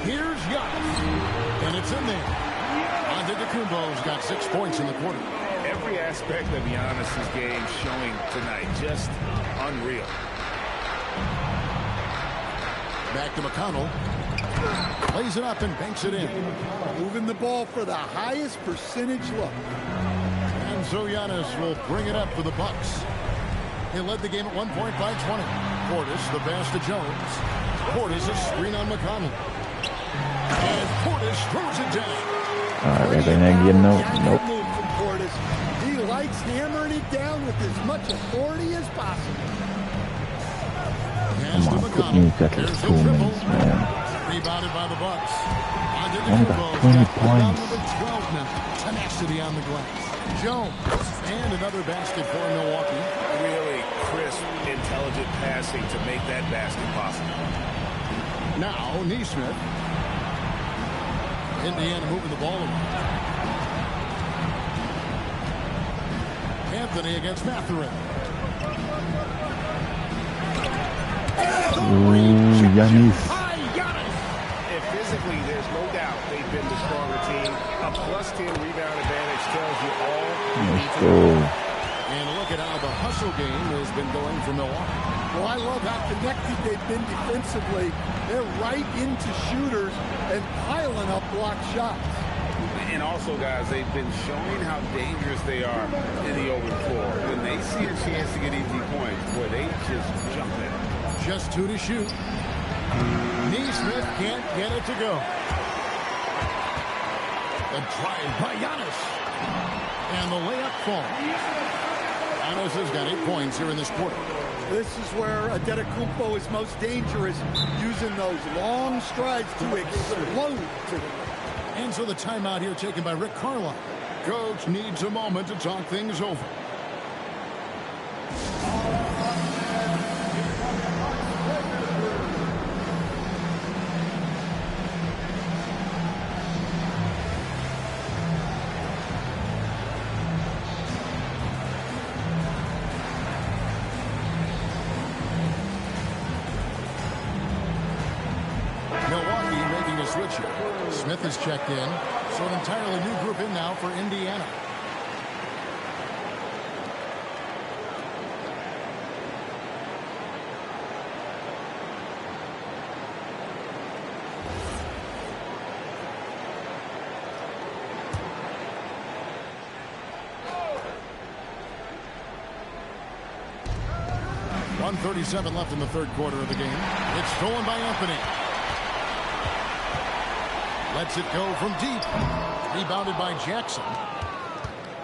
Here's Giannis. And it's in there. Antetokounmpo's got 6 points in the quarter. Every aspect of Giannis' game showing tonight. Just unreal. Back to McConnell. Plays it up and banks it in. Moving the ball for the highest percentage look. And so Giannis will bring it up for the Bucks. He led the game at 1 point by 20. Portis, the pass to Jones. Portis, a screen on McConnell. And Portis throws it down. They're not getting nope. Move from Portis. He likes hammering it down with as much authority as possible. Come on, put me at 2 minutes, man. Rebounded by the Bucks. Only got 20 points. Number 12 now. Tenacity on the glass. Jones. And another basket for Milwaukee. Really crisp, intelligent passing to make that basket possible. Now, Neesmith. Indiana moving the ball around. Anthony against Mathurin. Ooh, Giannis. And physically, there's no doubt they've been the stronger team. A +10 rebound advantage tells you all. Let's go. And look at how the hustle game has been going for Milwaukee. Well, I love how connected they've been defensively. They're right into shooters and piling up block shots. And also, guys, they've been showing how dangerous they are in the open floor. When they see a chance to get easy points, boy, they just jump in. Just 2 to shoot. Neesmith can't get it to go. The drive by Giannis. And the layup falls. Giannis has got 8 points here in this quarter. This is where Antetokounmpo is most dangerous, using those long strides to explode to the rim. And so the timeout here taken by Rick Carlisle. Coach needs a moment to talk things over. Smith has checked in, so an entirely new group in now for Indiana. .137 left in the third quarter of the game. It's stolen by Anthony. Lets it go from deep. Rebounded by Jackson.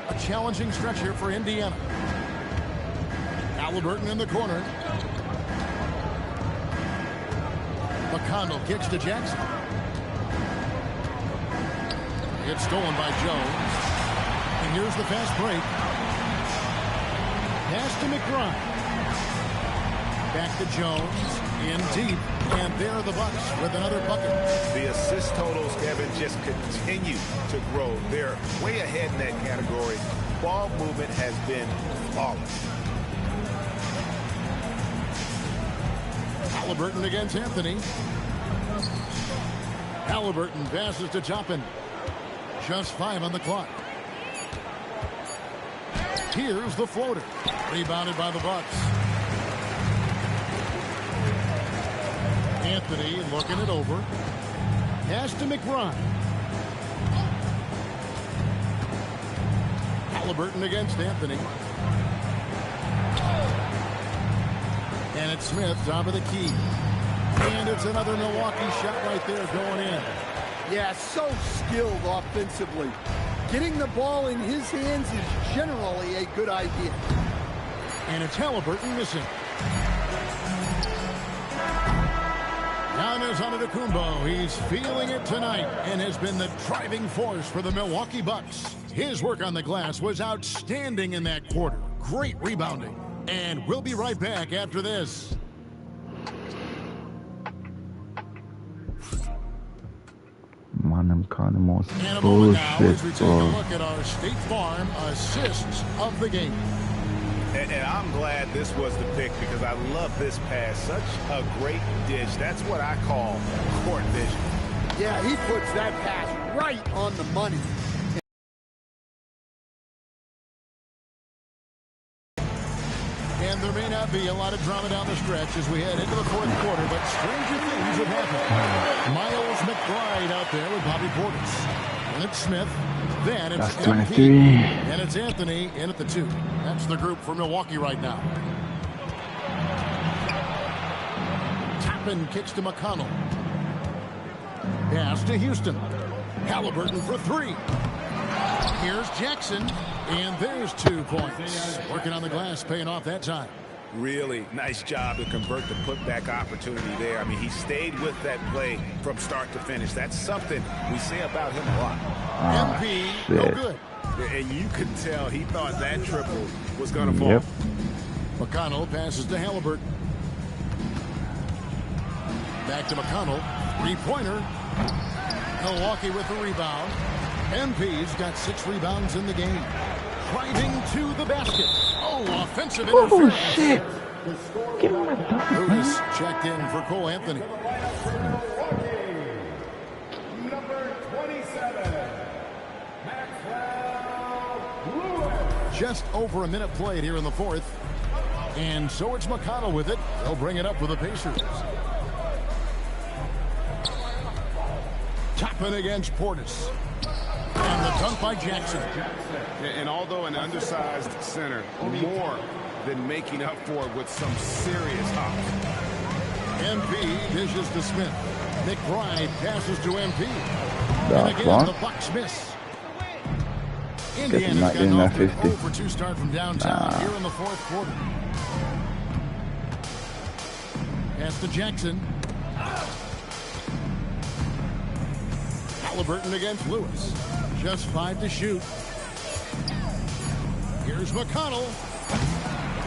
A challenging stretch here for Indiana. Halliburton in the corner. McConnell kicks to Jackson. It's stolen by Jones. And here's the fast break. Pass to McBride. Back to Jones. In deep. And there are the Bucks with another bucket. The assist totals, Kevin, just continue to grow. They're way ahead in that category. Ball movement has been flawless. Halliburton against Anthony. Halliburton passes to Toppin. Just 5 on the clock. Here's the floater. Rebounded by the Bucks. Anthony looking it over. Pass to McBride. Halliburton against Anthony. And it's Smith top of the key. And it's another Milwaukee shot right there going in. Yeah, so skilled offensively. Getting the ball in his hands is generally a good idea. And it's Halliburton missing. Giannis Antetokounmpo, he's feeling it tonight and has been the driving force for the Milwaukee Bucks. His work on the glass was outstanding in that quarter. Great rebounding. And we'll be right back after this. Man, I'm kind of most And a moment now as we bullshit, take a bro. look at our State Farm assists of the game. And I'm glad this was the pick because I love this pass. Such a great dish. That's what I call court vision. Yeah, he puts that pass right on the money. And there may not be a lot of drama down the stretch as we head into the fourth quarter, but stranger things have happened. Miles McBride out there with Bobby Portis. And it's Smith. Then it's That's 23. And it's Anthony in at the 2. That's the group for Milwaukee right now. Toppin kicks to McConnell. Pass to Houston. Halliburton for 3. Here's Jackson. And there's 2 points. Working on the glass, paying off that time. Really nice job to convert the putback opportunity there. I mean, he stayed with that play from start to finish. That's something we say about him a lot. MP, no good. And you could tell he thought that triple was going to fall. McConnell passes to Halliburton. Back to McConnell. Three-pointer. Milwaukee with the rebound. MP's got 6 rebounds in the game. Driving to the basket. Oh, offensive interference. Oh, shit. Give him a dunk, Lewis checked in for Cole Anthony. Number 27. Just over a minute played here in the fourth. And so it's McConnell with it. They'll bring it up with the Pacers. Toppin against Portis. And the dunk by Jackson. And although an undersized center, more than making up for it with some serious hops. MP dishes to Smith. McBride passes to MP. That's And again, one. the Bucks miss. Guess I'm Indiana's not gotten getting off that to an 50. 0-for-2 start from downtown here in the fourth quarter. Pass to Jackson. Halliburton against Lewis. Just 5 to shoot. Here's McConnell.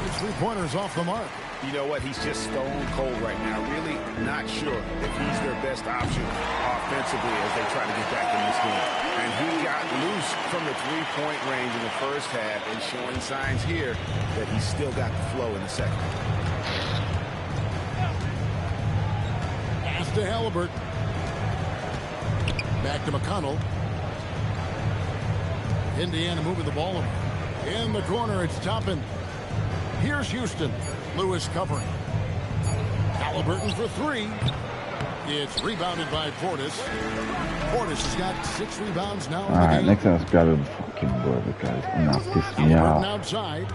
His three-pointers off the mark. You know what? He's just stone cold right now. Really not sure if he's their best option offensively as they try to get back in this game. And he got loose from the three-point range in the first half and showing signs here that he's still got the flow in the second. Pass to Halliburton. Back to McConnell. Indiana moving the ball over. In the corner, it's Toppin. Here's Houston. Lewis covering. Halliburton for 3. It's rebounded by Portis. Portis has got 6 rebounds now in the Alright, game. next time let's grab the fucking board because I'm not pissing me Halliburton off. outside.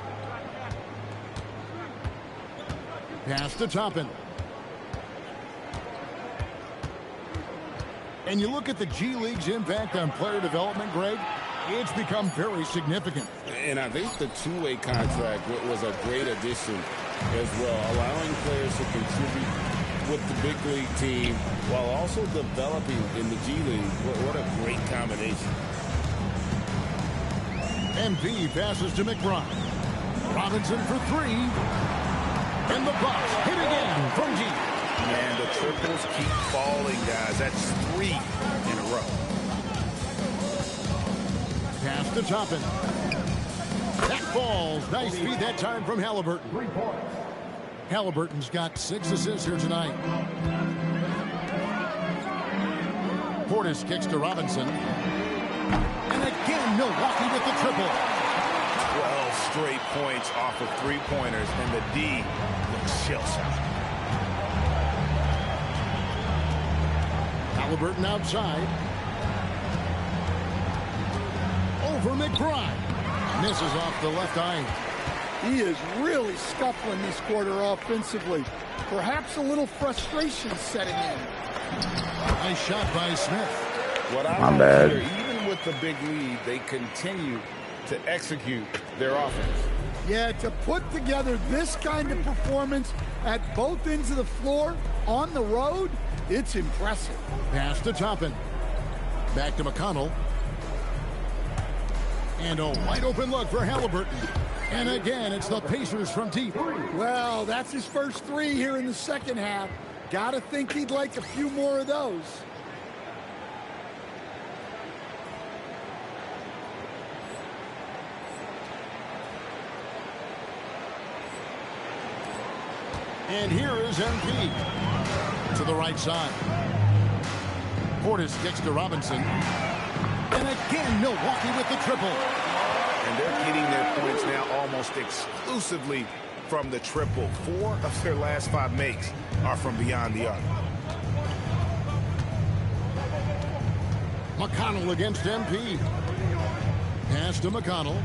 Pass to Toppin. And you look at the G League's impact on player development, Greg, it's become very significant. And I think the two-way contract was a great addition as well, allowing players to contribute with the big league team while also developing in the G League. What a great combination. MP passes to McBride. Robinson for 3. And the Bucks hit again from deep. And the triples keep falling, guys. That's 3 in a row. Pass to Toppin. That falls. Nice feed that time from Halliburton. Halliburton's got 6 assists here tonight. Portis kicks to Robinson. And again, Milwaukee with the triple. 12 straight points off of three-pointers, and the D looks shell-shocked. Halliburton outside. Over McBride. Misses off the left eye. He is really scuffling this quarter offensively. Perhaps a little frustration setting in. Nice shot by Smith. What I My like bad. here, even with the big lead, they continue to execute their offense. Yeah, to put together this kind of performance at both ends of the floor on the road, it's impressive. Pass to Toppin. Back to McConnell. And a wide open look for Halliburton. And again, it's the Pacers from deep. Well, that's his first 3 here in the second half. Gotta think he'd like a few more of those. And here is MP. To the right side. Portis kicks to Robinson. And again, Milwaukee with the triple. And they're getting their points now almost exclusively from the triple. 4 of their last 5 makes are from beyond the arc. McConnell against MP. Pass to McConnell.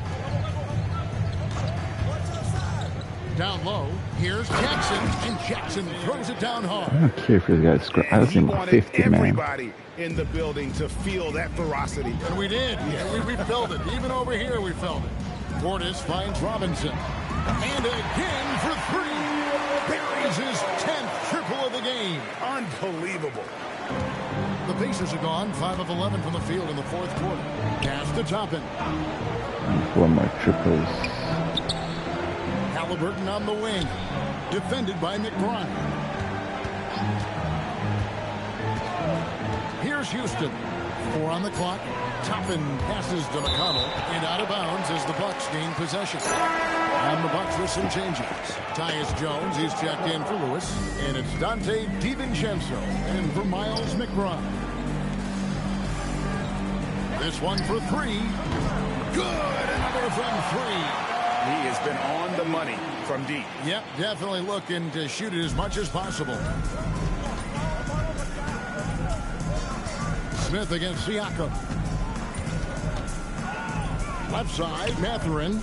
Down low. Here's Jackson. And Jackson throws it down hard. I don't care if this guy's scrap. I just He think wanted 50, man. everybody in the building to feel that ferocity. And we did. Yeah, we felt it. Even over here, we felt it. Portis finds Robinson. And again for 3. is his 10th triple of the game. Unbelievable. The Pacers are gone 5 of 11 from the field in the fourth quarter. Pass to Toppin. And 4 more triples. Halliburton on the wing. Defended by McBride. Here's Houston. 4 on the clock. Toppin passes to McConnell and out of bounds as the Bucks gain possession. On the Bucks with some changes. Tyus Jones, he's checked in for Lewis. And it's Dante DiVincenzo and for Miles McBride. This one for 3. Good. Another from 3. He has been on the money from deep. Yep, definitely looking to shoot it as much as possible. Smith against Siakam. Left side, Mathurin.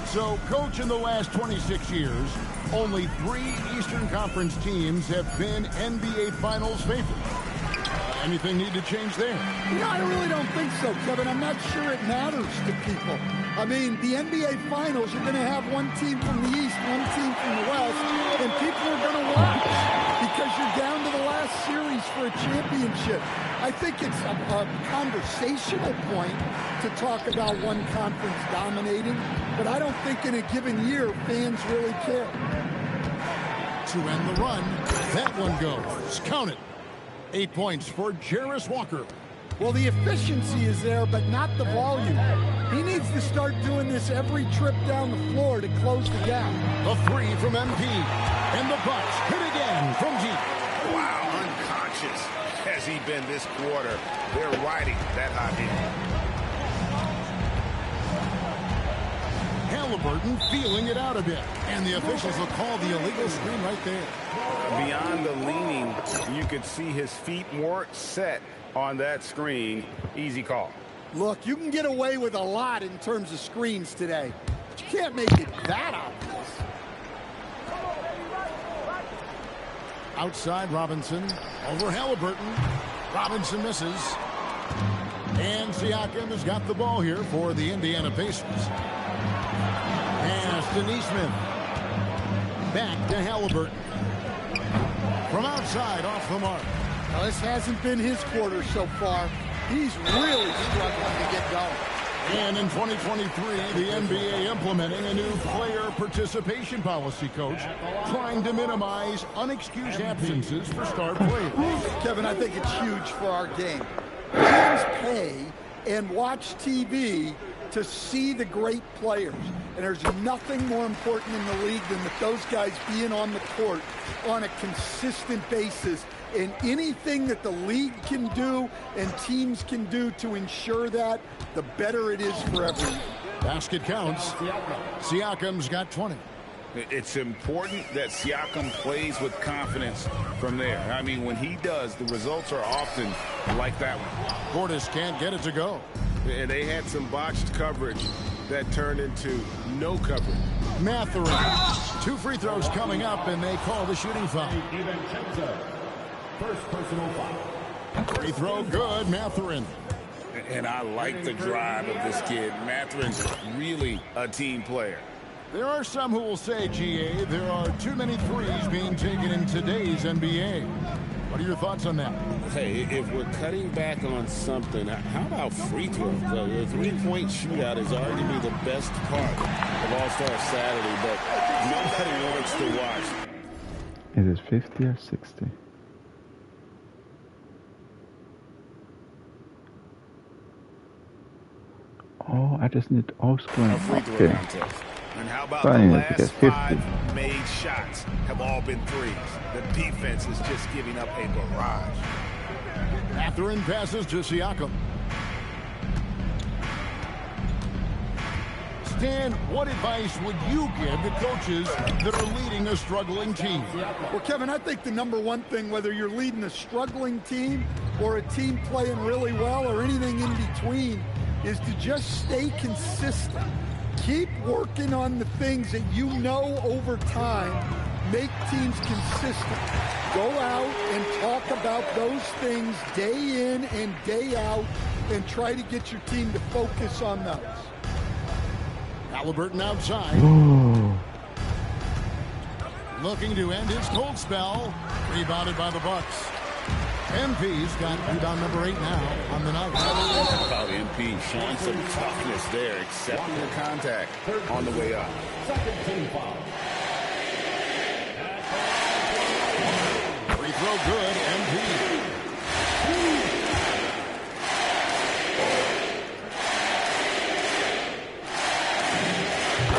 So, coach, in the last 26 years, only 3 Eastern Conference teams have been NBA Finals favorites. Anything need to change there? No, I really don't think so, Kevin. I'm not sure it matters to people. I mean, the NBA Finals, you're going to have one team from the East, one team from the West, and people are going to watch because you're down to the last series for a championship. I think it's a conversational point to talk about one conference dominating, but I don't think in a given year fans really care. To end the run, that one goes. Count it. 8 points for Jarris Walker. Well, the efficiency is there, but not the volume. He needs to start doing this every trip down the floor to close the gap. A 3 from MP. And the Bucks hit again from deep. Wow, unconscious has he been this quarter. They're riding that hot heat. Halliburton feeling it out a bit. And the officials will call the illegal screen right there. Beyond the leaning, you could see his feet more set on that screen. Easy call. Look, you can get away with a lot in terms of screens today, but you can't make it that obvious. Outside Robinson. Over Halliburton. Robinson misses. And Siakam has got the ball here for the Indiana Pacers. Pass to Neesmith. Back to Halliburton. From outside, off the mark. Well, this hasn't been his quarter so far. He's really struggling to get going. And in 2023, the NBA implementing a new player participation policy, Coach, trying to minimize unexcused absences for star players. Kevin, I think it's huge for our game. Teams pay and watch TV to see the great players. And there's nothing more important in the league than that those guys being on the court on a consistent basis. And anything that the league can do and teams can do to ensure that, the better it is for everyone. Basket counts. Siakam's got 20. It's important that Siakam plays with confidence from there. I mean, when he does, the results are often like that one. Portis can't get it to go. And they had some botched coverage that turned into no coverage. Mathurin. 2 free throws coming up, and they call the shooting foul. First personal foul. Free throw good, Mathurin. And I like the drive of this kid. Mathurin's really a team player. There are some who will say, GA, there are too many threes being taken in today's NBA. What are your thoughts on that? Hey, if we're cutting back on something, how about free throws? The three-point shootout is arguably the best part of All-Star Saturday, but nobody wants to watch. Is it 50 or 60? Oh, I just need all scoring. Okay. And how about the last 5 made shots have all been threes? The defense is just giving up a barrage. Mathurin passes to Siakam. Stan, what advice would you give to coaches that are leading a struggling team? Well, Kevin, I think the number one thing, whether you're leading a struggling team or a team playing really well or anything in between, is to just stay consistent. Keep working on the things that you know over time make teams consistent. Go out and talk about those things day in and day out and try to get your team to focus on those. Halliburton outside. Looking to end his cold spell. Rebounded by the Bucks. MP's got rebound number 8 now on the night. About MP showing some toughness there, accepting the contact on the way up. Second team foul. Free throw good, MP.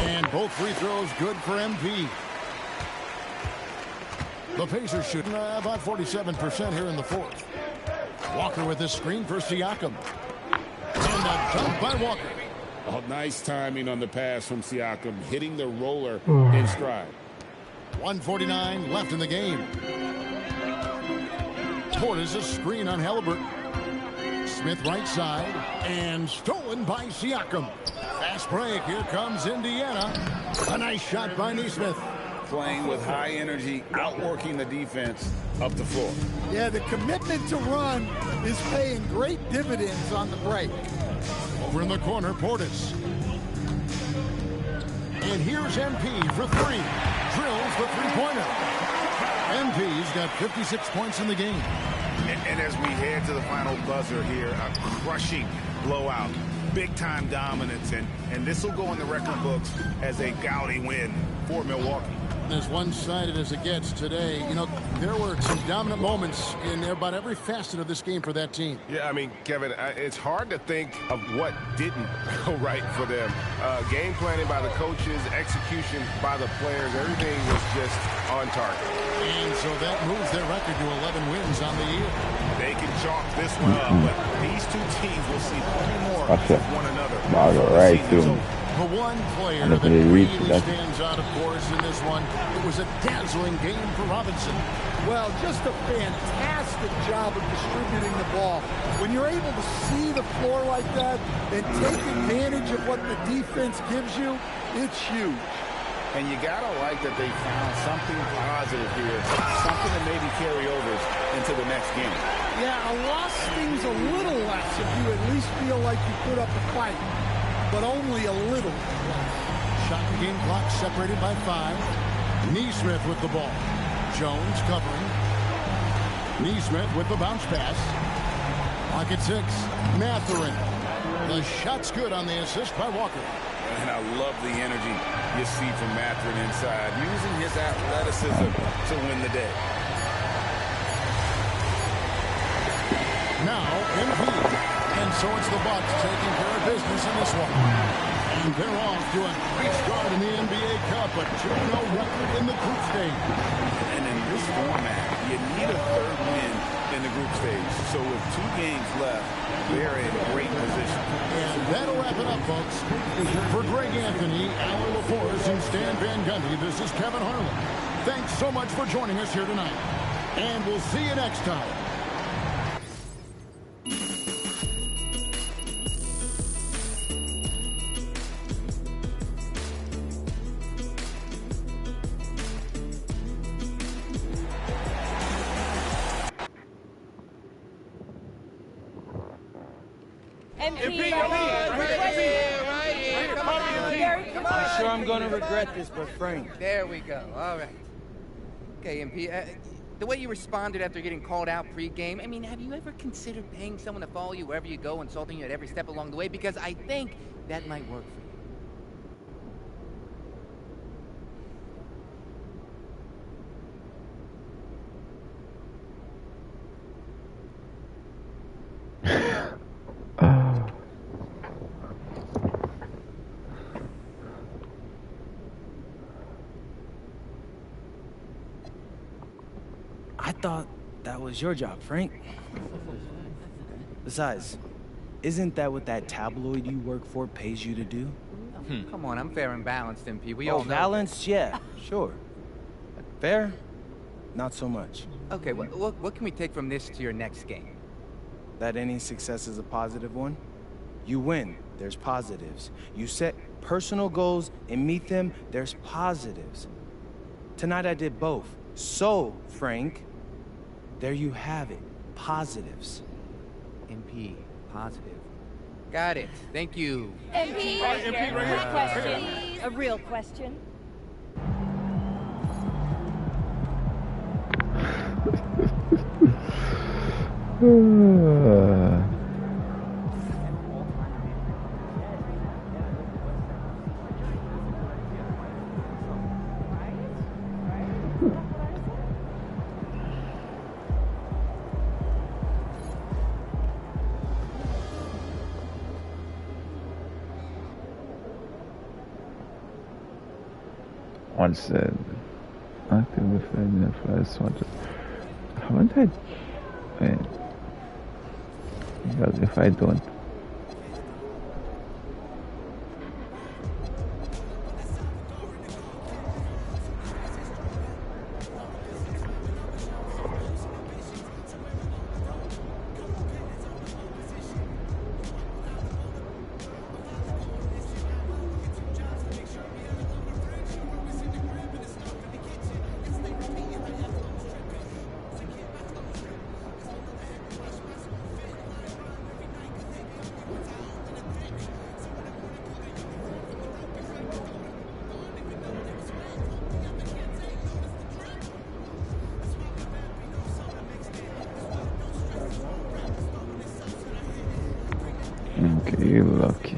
And both free throws good for MP. The Pacers shooting about 47% here in the fourth. Walker with his screen for Siakam. And a jump by Walker. Oh, nice timing on the pass from Siakam, hitting the roller in stride. 1:49 left in the game. Portis a screen on Halliburton. Smith right side. And stolen by Siakam. Fast break. Here comes Indiana. A nice shot by Neesmith. Playing with high energy, outworking the defense up the floor. Yeah, the commitment to run is paying great dividends on the break. Over in the corner, Portis. And here's MP for 3. Drills the three-pointer. MP's got 56 points in the game. And as we head to the final buzzer here, a crushing blowout. Big-time dominance, and this will go in the record books as a gaudy win for Milwaukee. As one-sided as it gets today, you know, there were some dominant moments in about every facet of this game for that team. Yeah, I mean, Kevin, it's hard to think of what didn't go right for them. Game planning by the coaches, execution by the players, everything was just on target. And so that moves their record to 11 wins on the year. They can chalk this one up, but these two teams will see plenty more of one another. Right, too. The one player that really stands out, of course, in this one, it was a dazzling game for Robinson. Well, just a fantastic job of distributing the ball. When you're able to see the floor like that and take advantage of what the defense gives you, it's huge. And you gotta like that they found something positive here, something that maybe carry overs into the next game. Yeah, a loss stings a little less if you at least feel like you put up a fight, but only a little. Shot and game clock separated by 5. Neesmith with the ball. Jones covering. Neesmith with the bounce pass. Clock at 6. Mathurin. The shot's good on the assist by Walker. And I love the energy you see from Mathurin inside, using his athleticism to win the day. Now, MP. And so it's the Bucks taking care of business in this one. And they're off to a great start in the NBA Cup, a 2-0 record in the group stage. And in this format, you need a third win in the group stage. So with 2 games left, they're in great position. And that'll wrap it up, folks. For Greg Anthony, Alan LaForce, and Stan Van Gundy, this is Kevin Harlan. Thanks so much for joining us here tonight. And we'll see you next time. I'm sure I'm going to regret this, but Frank. There we go. All right. Okay, MP, the way you responded after getting called out pre-game, I mean, have you ever considered paying someone to follow you wherever you go, insulting you at every step along the way? Because I think that might work for you. I thought that was your job, Frank. Besides, isn't that what that tabloid you work for pays you to do? Come on, I'm fair and balanced, MP. We Oh, all know balanced? Yeah, sure. Fair? Not so much. Okay, what can we take from this to your next game? That any success is a positive one? You win, there's positives. You set personal goals and meet them, there's positives. Tonight I did both. So, Frank, there you have it. Positives. MP, positive. Got it. Thank you. MP, question. A real question. Once active defending the first one. Haven't I? Wait. Because if I don't. Okay, you're lucky.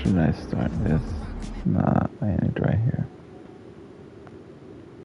Should I start this? Nah, I end it right here.